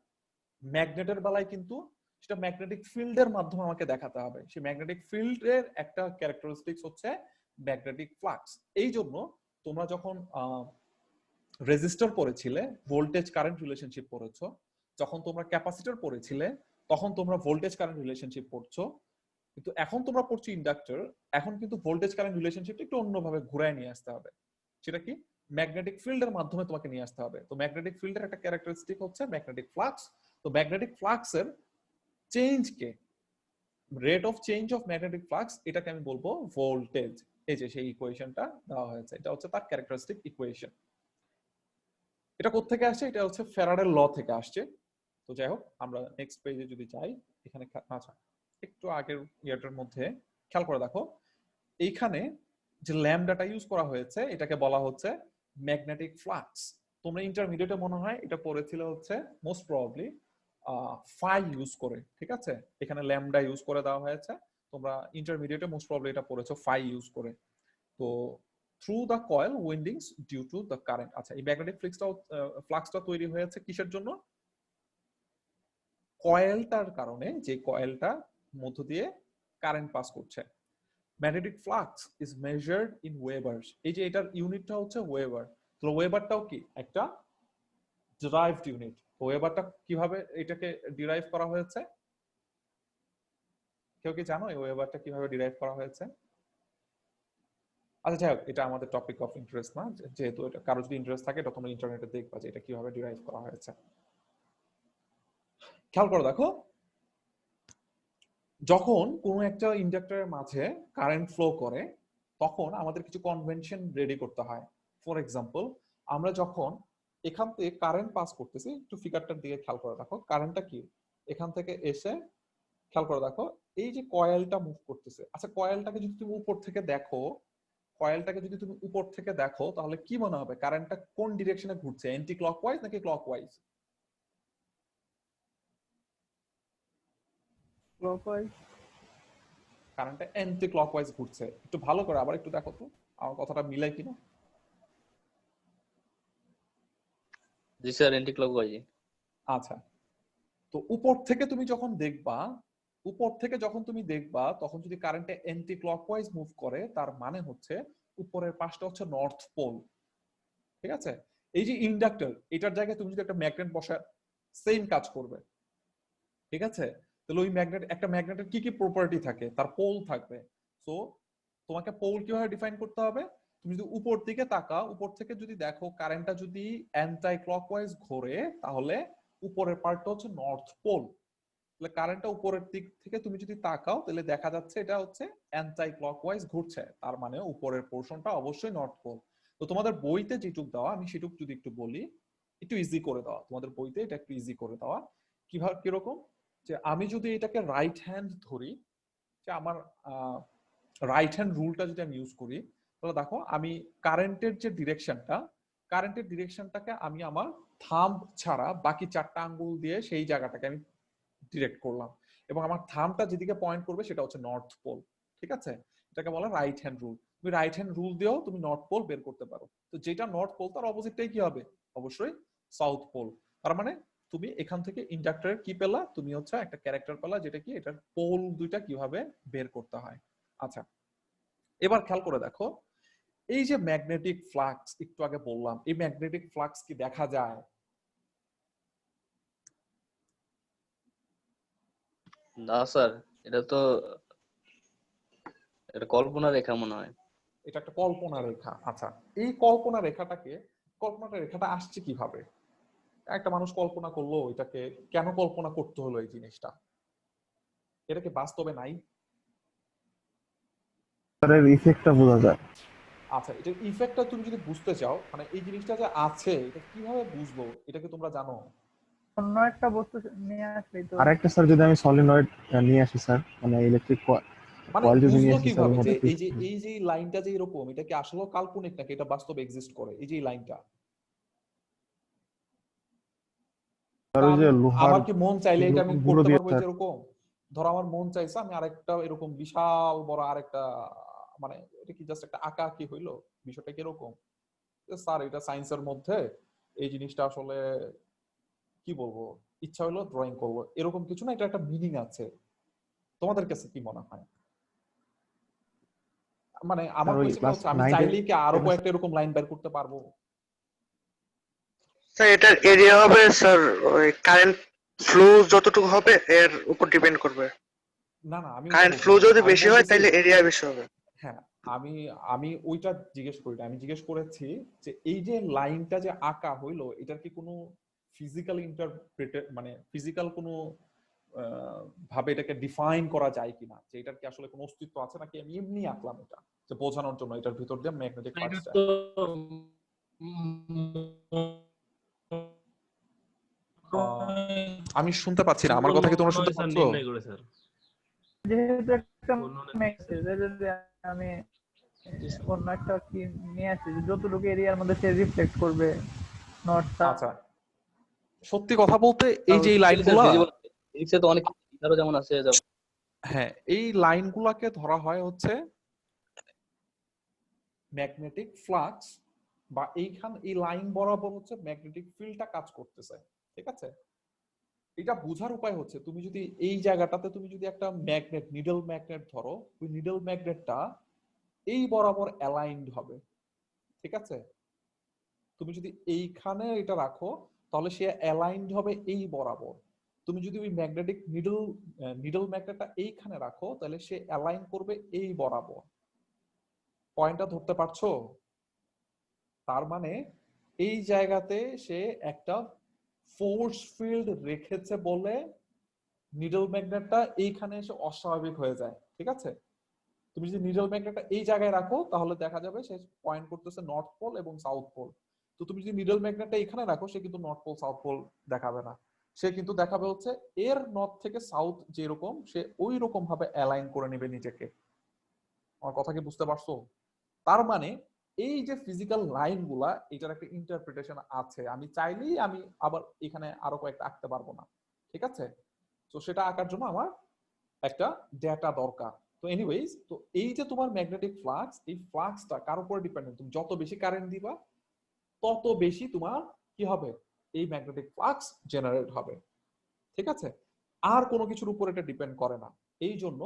ম্যাগনেটের বেলায় কিন্তু সেটা ম্যাগনেটিক ফিল্ডের মাধ্যমে আমাকে দেখাতে হবে। সেই ম্যাগনেটিক ফিল্ডের একটা ক্যারেক্টারিস্টিক্স হচ্ছে ম্যাগনেটিক ফ্লাক্স। এই জন্য তোমরা যখন রেজিস্টার পড়েছিলে, ভোল্টেজ কারেন্ট রিলেশনশিপ পড়েছো, যখন তোমরা ক্যাপাসিটর পড়েছিলে, তখন তোমরা ভোল্টেজ কারেন্ট রিলেশনশিপ পড়ছো। কিন্তু এখন তোমরা পড়ছো ইন্ডাক্টর, এখন কিন্তু ভোল্টেজ কারেন্ট রিলেশনশিপটা একটু অন্যভাবে ঘুরায় নিয়ে আসতে হবে। সেটা কি? ম্যাগনেটিক ফিল্ডের মাধ্যমে তোমাকে নিয়ে আসতে হবে। তো ম্যাগনেটিক ফিল্ডের একটা ক্যারেক্টারিস্টিক হচ্ছে ম্যাগনেটিক ফ্লাক্স। তো ম্যাগনেটিক ফ্লাক্সের চেঞ্জকে, rate of change of magnetic flux, এটাকে আমি বলবো ভোল্টেজ। এই যে সেই ইকুয়েশনটা দেওয়া হয়েছে, এটা হচ্ছে তার ক্যারেক্টারিস্টিক ইকুয়েশন। এটা কোত্থেকে আসছে? এটা হচ্ছে ফ্যারাডের ল থেকে আসছে। তো যাই হোক, আমরা নেক্সট পেজে যদি যাই, এখানে আচ্ছা একটু আগের ইয়ারটার মধ্যে খেয়াল করে দেখো, এইখানে যে ল্যামডাটা ইউজ করা হয়েছে, এটাকে বলা হচ্ছে ম্যাগনেটিক ফ্লাক্স। তোমরা ইন্টারমিডিয়েটে মনে হয় এটা পড়েছিল হচ্ছে মোস্ট প্রবাবলি ফাই ইউজ করে। ঠিক আছে, এখানে ল্যামডা ইউজ করে দেওয়া হয়েছে, তোমরা ইন্টারমিডিয়েটে মোস্ট প্রবলি এটা পড়েছো ফাই ইউজ করে। তো through the coil windings due to the current. আচ্ছা, এই ম্যাগনেটিক ফ্লাক্সটা তৈরি হয়েছে কিসের জন্য? কয়েলটার কারণে, যে কয়েলটা মধ্য দিয়ে কারেন্ট পাস করছে। Magnetic flux is measured in webers. এই যে এটার ইউনিটটা হচ্ছে ওয়েবার। তো ওয়েবারটাও কি একটা ডিরাইভড ইউনিট। ওয়েবারটা কিভাবে এটাকে ডিরাইভ করা হয়েছে? কেউ কি জানো এই ওয়েবারটা কিভাবে ডিরাইভ করা হয়েছে? আচ্ছা যাই হোক, এটা আমাদের টপিক অফ ইন্টারেস্ট না, যেহেতু এটা কারো যদি ইন্টারেস্ট থাকে এটা তোমরা ইন্টারনেটে দেখবা যে এটা কিভাবে ডিরাইভ করা হয়েছে। খেয়াল করো, দেখো যখন কোনো একটা ইন্ডাক্টরের মাঝে কারেন্ট ফ্লো করে তখন আমাদের কিছু কনভেনশন রেডি করতে হয়। ফর এক্সাম্পল, আমরা যখন এখান থেকে কারেন্ট পাস করতেছি, একটু ফিগারটার দিকে খেয়াল করে দেখো, কারেন্টটা কি এখান থেকে এসে, খেয়াল করে দেখো এই যে কয়েলটা মুভ করতেছে। আচ্ছা, কয়েলটাকে যদি তুমি উপর থেকে দেখো, তাহলে কি মনে হবে কারেন্টটা কোন ডিরেকশনে ঘুরছে? অ্যান্টি ক্লকওয়াইজ নাকি ক্লকওয়াইজ?
ক্লকওয়াইজ।
কারেন্টটা অ্যান্টি ক্লকওয়াইজ ঘুরছে। একটু ভালো করে আবার একটু দেখো তো আমার কথাটা মিলাই কিনা।
জি স্যার, অ্যান্টি ক্লকওয়াইজ।
আচ্ছা, তো উপর থেকে তুমি দেখবা তখন যদি কারেন্টে অ্যান্টি ক্লকওয়াইজ মুভ করে তার মানে হচ্ছে উপরের পাশটা হচ্ছে নর্থ পোল। ঠিক আছে? এই যে ইন্ডাক্টর, এটার জায়গায় তুমি যদি একটা ম্যাগনেট বসায় সেম কাজ করবে। ঠিক আছে? তাহলে ওই একটা ম্যাগনেটের কি কি প্রপার্টি থাকে? তার পোল থাকবে। সো তোমাকে পোল কিভাবে ডিফাইন করতে হবে? তুমি যদি উপর দিকে তাকাও, উপর থেকে যদি দেখো কারেন্টটা যদি অ্যান্টি ক্লকওয়াইজ ঘোরে তাহলে উপরের পার্টটা হচ্ছে নর্থ পোল। তাহলে কারেন্টটা উপরের দিক থেকে তুমি যদি তাকাও তাহলে দেখা যাচ্ছে এটা হচ্ছে অ্যান্টি ক্লকওয়াইজ ঘুরছে, তার মানে উপরের পোরশনটা অবশ্যই নর্থ পোল। তো তোমাদের বইতে যেটুক দেওয়া, আমি সেটুক যদি একটু বলি, একটু ইজি করে দেওয়া তোমাদের বইতে, এটা একটু ইজি করে দেওয়া। কিভাবে, কিরকম? যে আমি যদি এটাকে রাইট হ্যান্ড ধরি, যে আমার রাইট হ্যান্ড রুলটা যদি আমি ইউজ করি, তাহলে দেখো আমি কারেন্টের ডিরেকশনটাকে আমি আমার থাম্ব ছাড়া বাকি 4টা আঙ্গুল দিয়ে সেই জায়গাটাকে আমি ডিরেক্ট করলাম, এবং আমার থাম্বটা যেদিকে পয়েন্ট করবে সেটা হচ্ছে নর্থ পোল। ঠিক আছে? এটাকে বলা রাইট হ্যান্ড রুল। তুমি রাইট হ্যান্ড রুল দিয়েও তুমি নর্থ পোল বের করতে পারো। তো যেটা নর্থ পোল তার অপোজিটটাই কি হবে? অবশ্যই সাউথ পোল। তার মানে তুমি এখান থেকে ইন্ডাক্টরের কি পেলা? তুমি হচ্ছে একটা ক্যারেক্টার পেলা, যেটা কি এটার পোল দুইটা কিভাবে বের করতে হয়। আচ্ছা, এবার খেয়াল করে দেখো এই যে ম্যাগনেটিক ফ্লাক্স একটু আগে বললাম, এই ম্যাগনেটিক ফ্লাক্স কি দেখা যায়?
না স্যার, এটা তো এটা কল্পনা রেখা মনে হয়।
এটা একটা কল্পনা রেখা। আচ্ছা, এই কল্পনা রেখাটা আসছে কিভাবে? একটা মানুষ কল্পনা করলো, এটাকে কেন কল্পনা করতে হলো এই জিনিসটা? এটা কি বাস্তবে নাই?
এর ইফেক্টটা বোঝা যায়।
আচ্ছা, এটার ইফেক্টটা তুমি যদি বুঝতে চাও, মানে এই জিনিসটা যে আছে এটা কিভাবে বুঝবো, এটা কি তোমরা জানো?
অন্য একটা বস্তু নিয়ে আসলেই তো।
আরেকটা স্যার, যদি আমি সলিনয়েড নিয়ে আসি স্যার, মানে ইলেকট্রিক
মানে
কয়েল যদি নিয়ে
বুঝলো
আসি স্যার,
কিভাবে যে
মধ্যে
এই যে লাইনটা যে এরকম, এটা কি আসলে কাল্পনিক নাকি এটা বাস্তবে এক্সিস্ট করে? এই যে এই লাইনটা,
স্যার ওই যে লোহার
আমার কি মন চাইলে এটা আমি
গুঁড়ো
করতে
দিয়ে
পারবো?
স্যার,
এরকম ধরো আমার মন চাইছে আমি আরেকটা এরকম বিশাল বড় আরেকটা, মানে এটা কি জাস্ট একটা আঁকা কি হইলো? বিষয়টা কি এরকম? স্যার এটা সায়েন্সের মধ্যে এই জিনিসটা আসলে কি বলবো, ইচ্ছা হলো ড্রয়িং করবো, এরকম কিছু না, এটা একটা মিনিং আছে। তোমাদের কাছে কি মনে হয়? মানে আমার
ওই
কোয়েশ্চেনটা
ক্লাস
হচ্ছে আমি
9
চাইলেই কি আরো কয়েকটা এরকম লাইন বের করতে পারবো?
স্যার এটার এরিয়া হবে স্যার ওই কারেন্ট ফ্লো যতটুকু হবে এর উপর ডিপেন্ড করবে।
না না, আমি ওটা
কারেন্ট
বলছি
ফ্লো
না।
যদি
আমি
বেশি হয়
বলতেছি,
তাহলে এরিয়া বেশি হবে।
হ্যাঁ, আমি আমি ওইটা জিজ্ঞেস করি না, আমি জিজ্ঞেস করেছি যে এই যে লাইনটা যে আঁকা হইলো এটার কি কোনো ফিজিক্যাল ইন্টারপ্রেটেড, মানে ফিজিক্যাল কোনো ভাবে এটাকে ডিফাইন করা যায় কিনা, যে এটার কি আসলে কোনো অস্তিত্ব আছে নাকি আমি এমনি আঁকলাম এটা যে বোঝানোর জন্য এটার ভিতর দিয়ে ম্যাগনেটিক
এটা
ফ্লাক্স
তো
যায়? আমি শুনতে পাচ্ছি না, আমার কথা কি তোমরা শুনতে পাচ্ছো?
যেহেতু একটা মেসেজ, যদি আমি অন্য একটা কি নিয়ে আসি যতটুকু এরিয়ার মধ্যে সে রিফ্লেক্ট করবে নর্থটা।
আচ্ছা, সত্যি কথা বলতে এই যে এই লাইনগুলো,
ফিজিক্সে তো অনেক আরো যেমন আছে,
হ্যাঁ, এই লাইনগুলোকে ধরা হয় হচ্ছে ম্যাগনেটিক ফ্লাক্স, বা এই লাইন বরাবর হচ্ছে ম্যাগনেটিক ফিল্ডটা কাজ করতেছে। ঠিক আছে, এটা বোঝার উপায় হচ্ছে তুমি যদি এই জায়গাটাতে তুমি যদি একটা ম্যাগনেট, নিডল ম্যাগনেট ধরো, ওই নিডল ম্যাগনেটটা এই বরাবর অ্যালাইনড হবে। ঠিক আছে, তুমি যদি এইখানে এটা রাখো তাহলে সে অ্যালাইনড হবে এই বরাবর। তুমি যদি ওই ম্যাগনেটিক নিডল ম্যাগনেটটা এইখানে রাখো তাহলে সে অ্যালাইন করবে এই বরাবর। পয়েন্টটা ধরতে পারছো? তার মানে এই জায়গাতে সে একটা ফোর্স ফিল্ড রেখেছে বলে নিডল ম্যাগনেটটা এইখানে এসে অস্বাভাবিক হয়ে যায়। ঠিক আছে, তুমি যদি নিডল ম্যাগনেটটা এই জায়গায় রাখো তাহলে দেখা যাবে সে পয়েন্ট করতেছে নর্থ পোল এবং সাউথ পোল। তো তুমি যদি নিডল ম্যাগনেটটা এখানে রাখো সে কিন্তু নর্থ পোল সাউথ পোল দেখাবে না, সে কিন্তু দেখাবে হচ্ছে এর নর্থ থেকে সাউথ যেরকম সে ওই রকম ভাবে অ্যালাইন করে নেবে নিজেকে। আমার কথা কি বুঝতে পারছো? তার মানে এই যে ফিজিক্যাল লাইন গুলা, এটার একটা ইন্টারপ্রিটেশন আছে। আমি চাইলেই আমি আবার এখানে আরো কয়েকটা আঁকতে পারবো না। ঠিক আছে, তো সেটা আঁকার জন্য আমার একটা ডেটা দরকার। তো এনিওয়েজ, তো এই যে তোমার ম্যাগনেটিক ফ্লাক্স, এই ফ্লাক্সটা কার উপরে ডিপেন্ডেন্ট? তুমি যত বেশি কারেন্ট দিবা তত বেশি তোমার কি হবে? এই ম্যাগনেটিক ফ্লাক্স জেনারেট হবে। ঠিক আছে, আর কোনো কিছুর উপর এটা ডিপেন্ড করে না। এই জন্য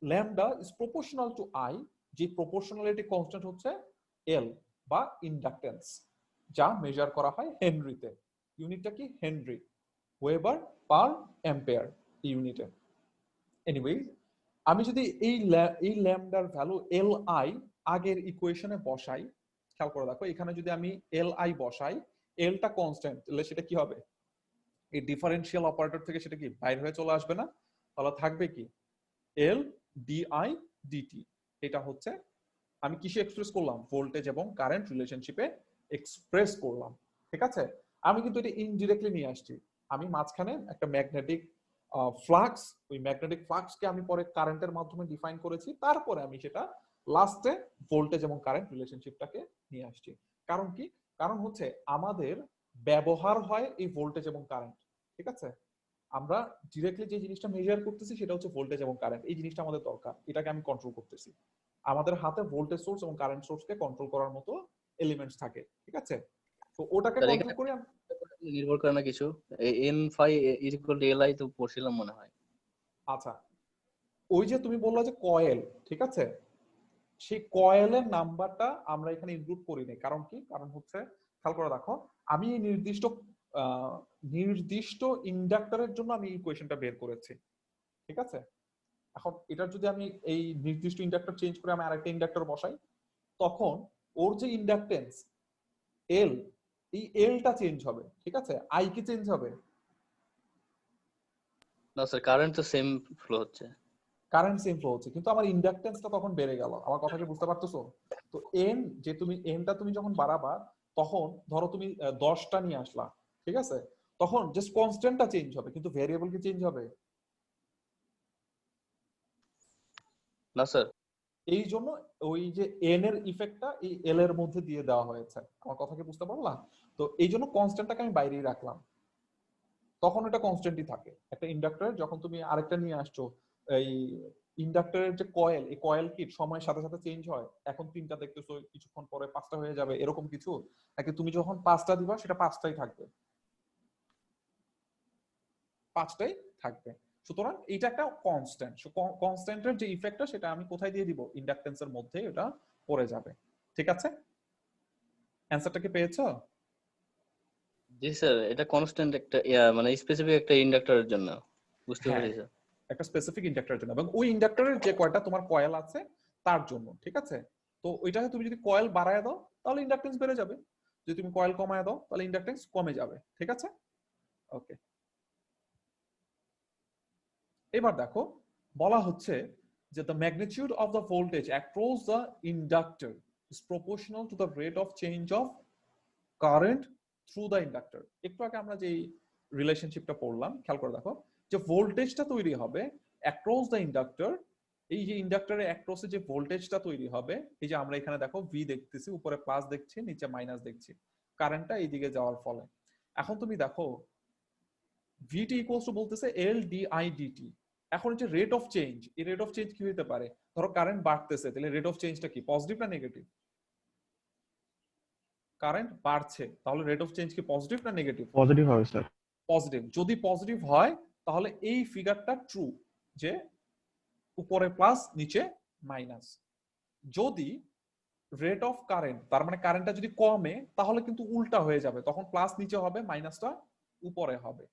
lambda is proportional to I, যে প্রপোর্শনালিটি কনস্ট্যান্ট হচ্ছে এল বা ইন্ডাকটেন্স, যা মেজার করা হয় হেনরিতে। ইউনিটটা কি? হেনরি, ওয়েবার পার অ্যাম্পিয়ার ইউনিটে। এনিওয়ে, আমি যদি এই ল্যামডার ভ্যালু এল আই আগের ইকুয়েশনে বসাই, খেয়াল করে দেখো এখানে যদি আমি এল আই বসাই, এলটা কনস্ট্যান্ট, তাহলে সেটা কি হবে? এই ডিফারেন্সিয়াল অপারেটর থেকে সেটা কি বাইরে হয়ে চলে আসবে না? তাহলে থাকবে কি? এল ডিআই ডিটি। এটা হচ্ছে আমি কিসে এক্সপ্রেস করলাম? ভোল্টেজ এবং কারেন্ট রিলেশনশিপে এক্সপ্রেস করলাম। ঠিক আছে, আমি কিন্তু এটা ইনডিরেক্টলি নিয়ে আসছি। আমি মাঝখানে একটা ম্যাগনেটিক ফ্লাক্স, ওই ম্যাগনেটিক ফ্লাক্সকে আমি পরে কারেন্টের মাধ্যমে ডিফাইন করেছি, তারপরে আমি সেটা লাস্টে ভোল্টেজ এবং কারেন্ট রিলেশনশিপটাকে নিয়ে আসছি। কারণ কি? কারণ হচ্ছে আমাদের ব্যবহার হয় এই ভোল্টেজ এবং কারেন্ট। ঠিক আছে, আমরা ডিরেক্টলি যে জিনিসটা মেজার করতেছি সেটা হচ্ছে ভোল্টেজ এবং কারেন্ট। এই জিনিসটা আমাদের দরকার, এটাকে আমি কন্ট্রোল করতেছি। আমাদের হাতে ভোল্টেজ সোর্স এবং কারেন্ট সোর্সকে কন্ট্রোল করার মতো এলিমেন্টস থাকে। ঠিক আছে, তো ওটাকে
স্যার
কন্ট্রোল
এখানে
করে
নির্ভর করে না কিছু? N phi is equal to L I তো পড়ছিলাম মনে হয়।
আচ্ছা, ওই যে তুমি বললা যে কয়েল, ঠিক আছে, সেই কয়েলের নাম্বারটা আমরা এখানে ইনক্লুড করিনি। কারণ কি? কারণ হচ্ছে খেয়াল করে দেখো, আমি নির্দিষ্ট ইন্ডাক্টরের জন্য আমি ইকুয়েশনটা বের করেছি। ঠিক আছে, এখন এটার যদি আমি এই নির্দিষ্ট ইন্ডাক্টর চেঞ্জ করে আমি আরেকটা ইন্ডাক্টর বসাই, তখন ওর যে ইন্ডাকটেন্স এল, এই এলটা চেঞ্জ হবে। ঠিক আছে, আই কি চেঞ্জ হবে?
না স্যার, কারেন্ট তো সেম ফ্লো হচ্ছে।
কারেন্ট সেম ফ্লো হচ্ছে, কিন্তু আমার ইন্ডাকটেন্সটা তখন বেড়ে গেল। আমার কথা কি বুঝতে পারতেছো? তো এন, যে তুমি এনটা তুমি যখন বাড়াবা, তখন ধরো তুমি 10টা নিয়ে আসলা, ঠিক আছে, তখন জাস্ট কনস্ট্যান্টটা চেঞ্জ হবে, কিন্তু ভেরিয়েবল কি চেঞ্জ হবে?
না স্যার।
এই জন্য ওই যে এন এর ইফেক্টটা এই এল এর মধ্যে দিয়ে দেওয়া হয়েছে। আমার কথা কি বুঝতে পারলা? তো এই জন্য কনস্ট্যান্টটাকে আমি বাইরেই রাখলাম, তখন এটা কনস্ট্যান্টই থাকে। একটা ইন্ডাক্টর যখন তুমি আরেকটা নিয়ে আসছো, এই ইন্ডাক্টরের যে কয়েল, এই কয়েল কি সময়ের সাথে সাথে চেঞ্জ হয়? এখন 3টা দেখতেছো, কিছুক্ষণ পরে 5টা হয়ে যাবে, এরকম কিছু নাকি? তুমি যখন 5টা দিবা সেটা 5টাই থাকবে, 5টাই থাকবে। সুতরাং এটা একটা কনস্ট্যান্ট। কনস্ট্যান্টের যে ইফেক্টটা সেটা আমি কোথায় দিয়ে দিব? ইন্ডাকটেন্সের মধ্যে এটা পড়ে যাবে। ঠিক আছে, অ্যান্সারটা কি পেয়েছো?
জি স্যার, এটা কনস্ট্যান্ট একটা মানে স্পেসিফিক একটা ইন্ডাক্টরের জন্য। বুঝতে
হ্যাঁ,
পেরেছি স্যার।
একটা স্পেসিফিক ইন্ডাক্টরের জন্য, এবং ওই ইন্ডাক্টরের যে কয়টা তোমার কয়েল আছে তার জন্য। ঠিক আছে, তো ওইটাকে তুমি যদি কয়েল বাড়ায় দাও তাহলে ইন্ডাকটেন্স বেড়ে যাবে, যদি তুমি কয়েল কমায় দাও তাহলে ইন্ডাকটেন্স কমে যাবে। ঠিক আছে, ওকে। এবার দেখো, বলা হচ্ছে যে the magnitude of the voltage across the inductor is proportional to the rate of change of current through the inductor। একটু আগে আমরা যে রিলেশনশিপটা পড়লাম, খেয়াল করে দেখো, যে ভোল্টেজটা তৈরি হবে অ্যাক্রস দ্য ইন্ডাক্টর, এই যে ইন্ডাক্টরের অ্যাক্রসে যে ভোল্টেজটা তৈরি হবে, এই যে আমরা এখানে দেখো ভি দেখতেছি, উপরে প্লাস দেখছি, নিচে মাইনাস দেখছি, কারেন্টটা এইদিকে যাওয়ার ফলে। এখন তুমি দেখো ভিটি ইকুয়ালস টু বলতেছে এল ডি আই ডিটি। এখন হচ্ছে রেট অফ চেঞ্জ, এই রেট অফ চেঞ্জ কি হতে পারে? ধরো কারেন্ট বাড়তেছে, তাহলে রেট অফ চেঞ্জটা কি, পজিটিভ না নেগেটিভ? কারেন্ট বাড়ছে, তাহলে রেট অফ চেঞ্জ কি পজিটিভ না নেগেটিভ?
পজিটিভ হবে স্যার।
পজিটিভ। যদি পজিটিভ হয় তাহলে এই ফিগারটা ট্রু, যে উপরে প্লাস নিচে মাইনাস। যদি রেট অফ কারেন্ট, তার মানে কারেন্টটা যদি কমে, তাহলে কিন্তু উল্টা হয়ে যাবে, তখন প্লাস নিচে হবে, মাইনাসটা উপরে হবে।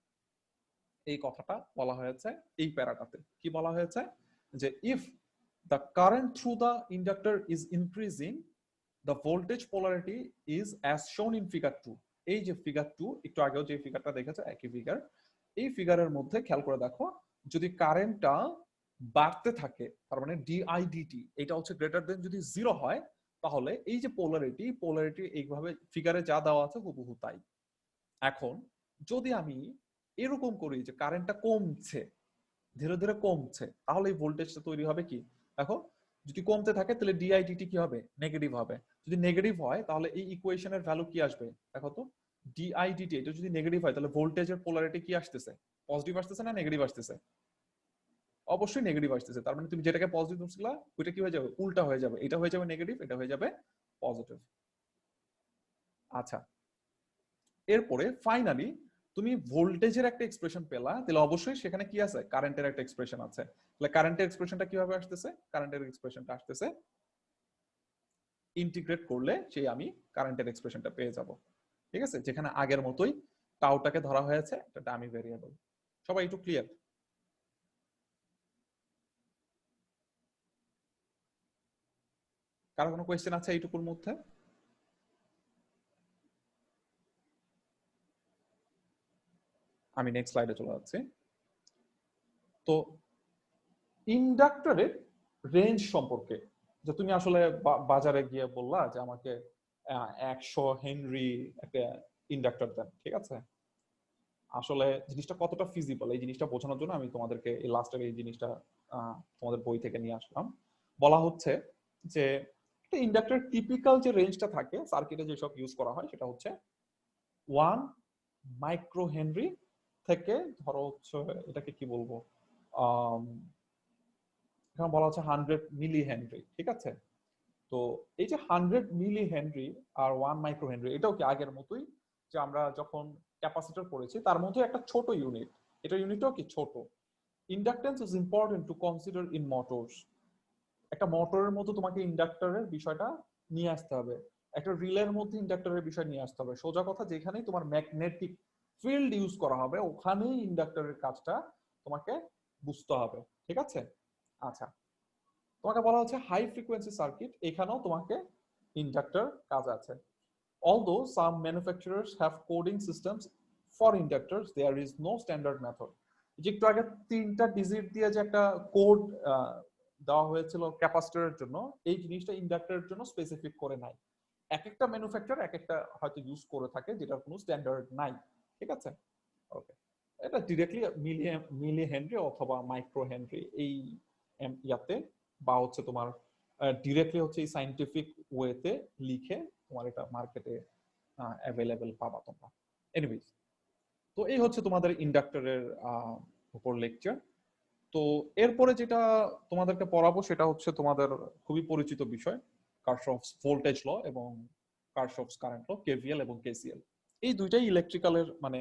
এই কথাটা বলা হয়েছে এই প্যারাটাতে। কি বলা হয়েছে? যে if the current through the inductor is increasing, the voltage polarity is as শোন ইন ফিগার 2। এই যে ফিগার 2, একটু আগেও যে ফিগারটা দেখেছো একই ফিগার, এই ফিগারের মধ্যে খেয়াল করে দেখো, যদি কারেন্টটা বাড়তে থাকে, তার মানে ডিআইডিটি এটা হচ্ছে গ্রেটার দেন যদি 0 হয়, তাহলে এই যে পোলারিটি এইভাবে ফিগারে যা দেওয়া আছে হুবহু তাই। এখন যদি আমি এরকম করি যে কারেন্টটা কমছে, ধীরে ধীরে কমছে, তাহলে এই ভোল্টেজটা তৈরি হবে কি, দেখো, যদি কমতে থাকে তাহলে ডিআইডিটি কি হবে, নেগেটিভ হবে। যদি নেগেটিভ হয় তাহলে এই ইকুয়েশনের ভ্যালু কি আসবে, দেখো তো, ডিআইডিটি এটা যদি নেগেটিভ হয় তাহলে ভোল্টেজের পোলারিটি কি আসতেছে, পজিটিভ আসতেছে না নেগেটিভ আসতেছে? অবশ্যই নেগেটিভ আসতেছে। তার মানে তুমি যেটাকে পজিটিভ ধরছিলা ওইটা কি হয়ে যাবে, উল্টা হয়ে যাবে, এটা হয়ে যাবে নেগেটিভ, এটা হয়ে যাবে পজিটিভ। আচ্ছা, এরপরে ফাইনালি তুমি ভোল্টেজের একটা এক্সপ্রেশন পেলা, তাহলে অবশ্যই সেখানে কি আছে, কারেন্টের একটা এক্সপ্রেশন আছে। তাহলে কারেন্টের এক্সপ্রেশনটা কিভাবে আসতেছে, কারেন্টের এক্সপ্রেশনটা আসতেছে ইন্টিগ্রেট করলে সেই আমি কারেন্টের এক্সপ্রেশনটা পেয়ে যাব। ঠিক আছে, যেখানে আগের মতোই টাউটাকে ধরা হয়েছে একটা ডামি ভেরিয়েবল। সবাই একটু ক্লিয়ার? কারো কোনো কোয়েশ্চেন আছে এইটুকুর মধ্যে? আমি নেক্সট স্লাইডে চলে যাচ্ছি। তো ইন্ডাক্টরের রেঞ্জ সম্পর্কে, যে তুমি আসলে বাজারে গিয়ে বললা যে আমাকে 100 হেনরি একটা ইন্ডাক্টর দেন, ঠিক আছে, আসলে জিনিসটা কতটা ফিজিবল এই জিনিসটা বোঝানোর জন্য আমি তোমাদেরকে এই লাস্টের এই জিনিসটা তোমাদের বই থেকে নিয়ে আসলাম। বলা হচ্ছে যে একটা ইন্ডাক্টরের টিপিক্যাল যে রেঞ্জটা থাকে সার্কিটে যেসব ইউজ করা হয় সেটা হচ্ছে 1 মাইক্রো হেনরি থেকে, ধরো হচ্ছে এটাকে কি বলবো, এখানে বলা হচ্ছে 100 মিলি হেনরি, ঠিক আছে। তো এই যে 100 মিলি হেনরি আর 1 মাইক্রো হেনরি, এটাও কি আগের মতোই, যে আমরা যখন ক্যাপাসিটর পড়েছি তার মধ্যে একটা ছোট ইউনিট, এটা ইউনিটও কি ছোট। Inductance is important to consider in motors. একটা মোটরের মধ্যে তোমাকে ইন্ডাক্টরের বিষয়টা নিয়ে আসতে হবে, একটা রিলের মধ্যে ইন্ডাক্টরের বিষয় নিয়ে আসতে হবে। সোজা কথা, যেখানেই তোমার ম্যাগনেটিক ফিল্ড ইউজ করা হবে ওখানেই ইন্ডাক্টরের কাজটা তোমাকে বুঝতে হবে, ঠিক আছে। আচ্ছা, তোমাকে বলা হচ্ছে হাই ফ্রিকোয়েন্সি সার্কিট, এখানেও তোমাকে ইন্ডাক্টর কাজ আছে। Although some manufacturers have coding systems for inductors, there is no standard method. যে একটু আগে 3টা ডিজিট দিয়ে যে একটা কোড দেওয়া হয়েছিল ক্যাপাসিটরের জন্য, এই জিনিসটা ইন্ডাক্টরের জন্য স্পেসিফিক করে নাই। এক একটা ম্যানুফ্যাকচারার এক একটা হয়তো ইউজ করে থাকে, যেটার কোনো স্ট্যান্ডার্ড নাই, ঠিক আছে। ওকে, এটা ডিরেক্টলি মিলি হেনরি অথবা মাইক্রো হেনরি এই ইয়াতে, বা হচ্ছে তোমার ডিরেক্টলি হচ্ছে এই সাইন্টিফিক ওয়েতে লিখে তোমার এটা মার্কেটে অ্যাভেলেবেল পাবা তোমরা। এনিওয়েজ, তো এই হচ্ছে তোমাদের ইন্ডাক্টরের উপর লেকচার। তো এরপরে যেটা তোমাদেরকে পড়াবো সেটা হচ্ছে তোমাদের খুবই পরিচিত বিষয়, কারশফস ভোল্টেজ ল এবং কারশফস কারেন্ট ল, কেভিএল এবং কেসিএল। এই দুইটাই ইলেকট্রিক্যালের মানে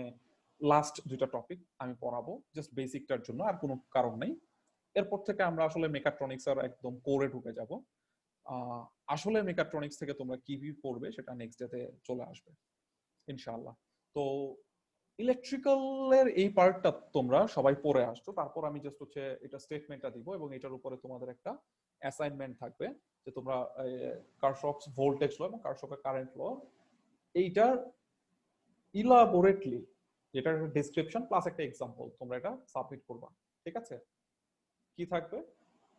লাস্ট দুইটা টপিক আমি পড়াবো, জাস্ট বেসিকটার জন্য, আর কোনো কারণ নেই। এরপর থেকে আমরা আসলে মেকাট্রনিক্স আর একদম কোরে ঢুকে যাব। আসলে মেকাট্রনিক্স থেকে তোমরা কি পড়বে সেটা নেক্সট ডেতে চলে আসবে ইনশাআল্লাহ। তো ইলেকট্রিক্যালের এই পার্টটা তোমরা সবাই পড়ে আসছো, তারপর আমি জাস্ট হচ্ছে এটা স্টেটমেন্টটা দিব এবং এটার উপরে তোমাদের একটা অ্যাসাইনমেন্ট থাকবে, যে তোমরা কারশফস ভোল্টেজ ল এবং কারশফের কারেন্ট ল এইটার ইলাবোরেটলি, যেটার ডেসক্রিপশন প্লাস একটা এক্সাম্পল তোমরা এটা সাবমিট করবা, ঠিক আছে। কি থাকবে,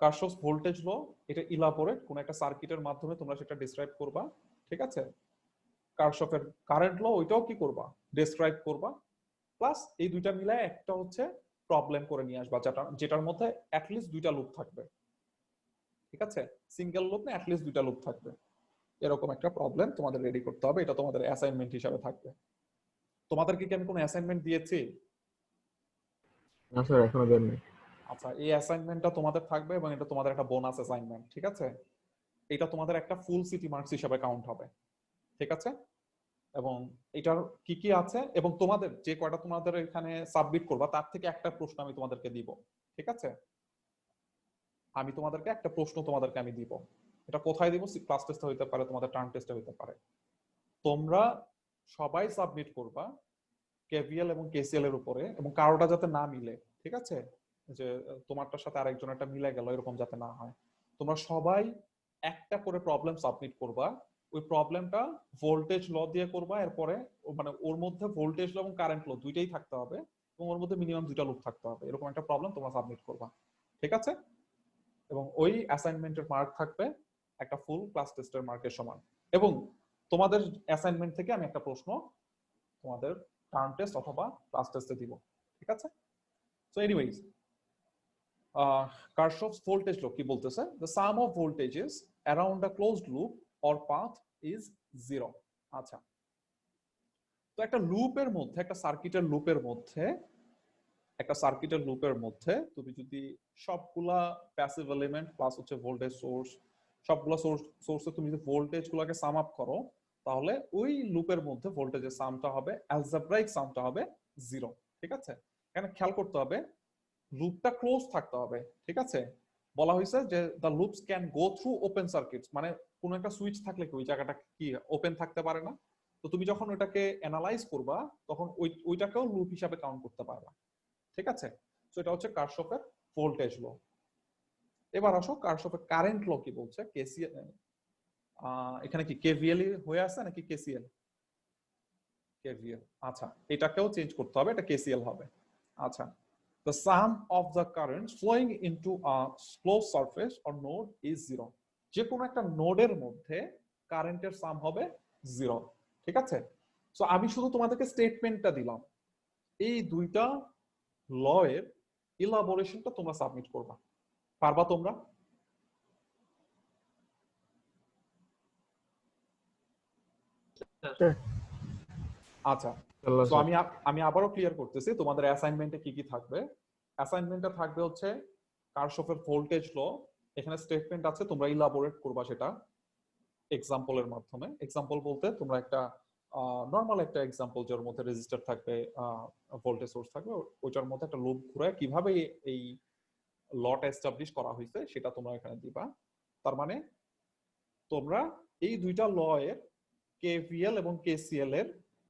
কারশফস ভোল্টেজ ল, এটা ইলাবোরেট কোন একটা সার্কিটের মাধ্যমে তোমরা সেটা ডেসক্রাইব করবা, ঠিক আছে। কারশফের কারেন্ট ল, ওইটাও কি করবা, ডেসক্রাইব করবা, প্লাস এই দুইটা মিলায় একটা হচ্ছে প্রবলেম করে নিয়ে আসবা, যেটার মধ্যে অ্যাটলিস্ট দুইটা লুপ থাকবে, ঠিক আছে। সিঙ্গেল লুপ না, অ্যাটলিস্ট দুইটা লুপ থাকবে, এরকম একটা প্রবলেম তোমাদের রেডি করতে হবে। এটা তোমাদের অ্যাসাইনমেন্ট হিসাবে থাকবে। তোমাদেরকে কি আমি কোনো অ্যাসাইনমেন্ট দিয়েছি?
না স্যার, এখনো দেন নাই।
আচ্ছা, এই অ্যাসাইনমেন্টটা তোমাদের থাকবে এবং এটা তোমাদের একটা বোনাস অ্যাসাইনমেন্ট, ঠিক আছে? এটা তোমাদের একটা ফুল সিটি মার্কস হিসাবে কাউন্ট হবে, ঠিক আছে? এবং এটার কি কি আছে এবং তোমাদের যে কয়টা তোমাদের এখানে সাবমিট করবা তার থেকে একটা প্রশ্ন আমি তোমাদেরকে দিব, ঠিক আছে? আমি তোমাদেরকে একটা প্রশ্ন তোমাদেরকে আমি দিব। এটা কোথায় দিব? ক্লাস টেস্টে হইতে পারে, তোমাদের টার্ম টেস্টে হইতে পারে। তোমরা সবাই সাবমিট করবা কেভিএল এবং কেসিএল এর উপরে, এবং কারোটা যাতে না মিলে, ঠিক আছে? যে তোমারটার সাথে আরেকজনেরটা মিলে গেল এরকম যাতে না হয়। তোমরা সবাই একটা করে প্রবলেম সাবমিট করবা। ওই প্রবলেমটা ভোল্টেজ ল দিয়ে করবা। এরপরে মানে ওর মধ্যে ভোল্টেজ ল এবং কারেন্ট ল দুইটাই থাকতে হবে এবং ওর মধ্যে মিনিমাম দুইটা লুপ থাকতে হবে। এরকম একটা প্রবলেম তোমরা সাবমিট করবা, ঠিক আছে? এবং ওই অ্যাসাইনমেন্টের মার্ক থাকবে একটা ফুল ক্লাস টেস্টের মার্কের সমান। এবং তোমাদের অ্যাসাইনমেন্ট থেকে আমি একটা প্রশ্ন তোমাদের টার্ম টেস্ট অথবা ক্লাস টেস্টে দিব, ঠিক আছে? সো এনিওয়েজ, কারশফস ভোল্টেজ ল কি বলতেছে? The some of voltages around a closed loop or path is 0। আচ্ছা, তো একটা লুপের মধ্যে, একটা সার্কিটের লুপের মধ্যে তুমি যদি সবগুলা প্যাসিভ এলিমেন্ট প্লাস হচ্ছে ভোল্টেজ সোর্স, সবগুলা সোর্সে তুমি যদি ভোল্টেজ গুলাকে সাম আপ করো, তাহলে ওই লুপের মধ্যে ভোল্টেজের সামটা হবে, অ্যালজেব্রাইক সামটা হবে 0, ঠিক আছে? এখানে খেয়াল করতে হবে লুপটা ক্লোজ থাকতে হবে, ঠিক আছে? বলা হয়েছে যে the loops can go through open circuits, মানে কোন একটা সুইচ থাকলে কি ওই জায়গাটা কি ওপেন থাকতে পারে না? তো তুমি যখন ওটাকে অ্যানালাইজ করবা তখন ওইটাকেও লুপ হিসাবে কাউন্ট করতে পারবা, ঠিক আছে? তো এটা হচ্ছে কারশফের ভোল্টেজ ল। এবার আসো কারশফের কারেন্ট ল কি বলছে। কেসিএল, এখানে কি কেভিএল হয়ে আছে নাকি কেসিএল? কেভিএল। আচ্ছা, এটাকেও চেঞ্জ করতে হবে, এটা কেসিএল হবে। আচ্ছা, the sum of the currents flowing into a closed surface or node is 0। যে কোনো একটা নোডের মধ্যে কারেন্টের সাম হবে 0, ঠিক আছে? সো আমি শুধু তোমাদেরকে স্টেটমেন্টটা দিলাম। এই দুইটা ল এর ইলাবোরেশনটা তোমরা সাবমিট করবা, পারবা তোমরা? আচ্ছা, তো আমি আবারও ক্লিয়ার করতেছি তোমাদের অ্যাসাইনমেন্টে কি কি থাকবে। অ্যাসাইনমেন্টে থাকবে হচ্ছে কারশফের ভোল্টেজ ল। এখানে স্টেটমেন্ট আছে, তোমরা ইলাবোরেট করবা সেটা এক্সাম্পলের মাধ্যমে। এক্সাম্পল বলতে তোমরা একটা নরমাল একটা এক্সাম্পল যার মধ্যে রেজিস্টার থাকবে, ভোল্টেজ সোর্স থাকবে, ওইটার মধ্যে একটা লুপ ঘুরায় কিভাবে এই লটা এস্টাবলিশ করা হয়েছে সেটা তোমরা এখানে দিবা। তার মানে তোমরা এই দুইটা ল এর কেভিএল এবং কেসিএল এর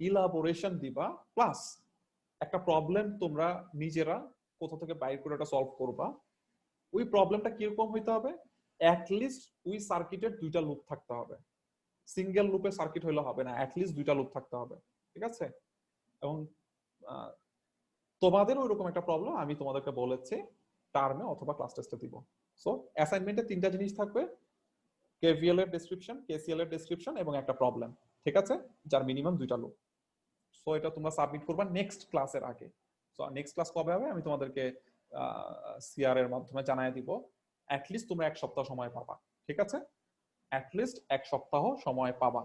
ইলাবোরেশন দিবা, প্লাস একটা প্রবলেম তোমরা নিজেরা কোথা থেকে বাইর করে এটা সলভ করবা। ওই প্রবলেমটা কিরকম হইতে হবে? অ্যাটলিস্ট ওই সার্কিটের দুইটা লুপ থাকতে হবে। সিঙ্গেল লুপে সার্কিট হইলে হবে না, অ্যাটলিস্ট দুইটা লুপ থাকতে হবে, ঠিক আছে? এবং তোমাদের ওইরকম একটা প্রবলেম আমি তোমাদেরকে বলেছি টার্মে অথবা ক্লাস টেস্টে দিব। সো অ্যাসাইনমেন্টে তিনটা জিনিস থাকবে, কেভিএল এর ডেসক্রিপশন, কেসিএল এর ডেসক্রিপশন এবং একটা প্রবলেম, ঠিক আছে? যার মিনিমাম দুইটা লুপ। সো এটা তোমরা সাবমিট করবা নেক্সট ক্লাসের আগে। সো নেক্সট ক্লাস কবে হবে আমি তোমাদেরকে সিআর এর মাধ্যমে জানাই দিব। অ্যাটলিস্ট তোমরা এক সপ্তাহ সময় পাবা, ঠিক আছে? অ্যাটলিস্ট এক সপ্তাহ সময় পাবা।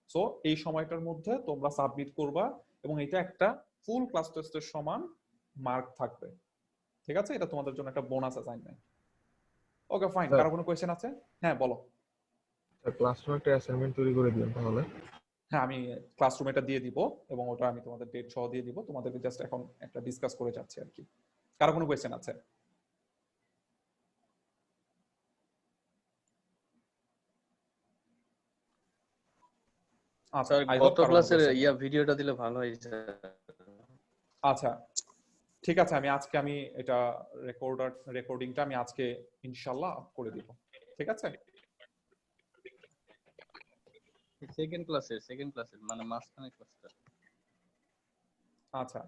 সো এই সময়টার মধ্যে তোমরা সাবমিট করবা এবং এটা একটা ফুল ক্লাস টেস্টের সমান মার্ক থাকবে, ঠিক আছে? এটা তোমাদের জন্য একটা বোনাস অ্যাসাইনমেন্ট। ওকে, ফাইন। কারো কোনো কোয়েশ্চেন আছে? হ্যাঁ, বলো।
ক্লাসরুমে একটা অ্যাসাইনমেন্ট তৈরি করে দিন তাহলে।
হ্যাঁ, আমি ক্লাসরুমে এটা দিয়ে দিব এবং ওটা আমি তোমাদের ডেট সহ দিয়ে দিব। তোমাদেরকে জাস্ট এখন একটা ডিসকাস করে যাচ্ছে আর কি। কারো কোনো কোয়েশ্চেন আছে? আচ্ছা,
স্যার গত ক্লাসের ভিডিওটা দিলে ভালো হয় স্যার।
আচ্ছা, ঠিক আছে, আমি এটা রেকর্ডিংটা আমি আজকে ইনশাআল্লাহ আপ করে দিব, ঠিক আছে?
সেকেন্ড ক্লাসের মানে মাঝখানে ক্লাসটা।
আচ্ছা।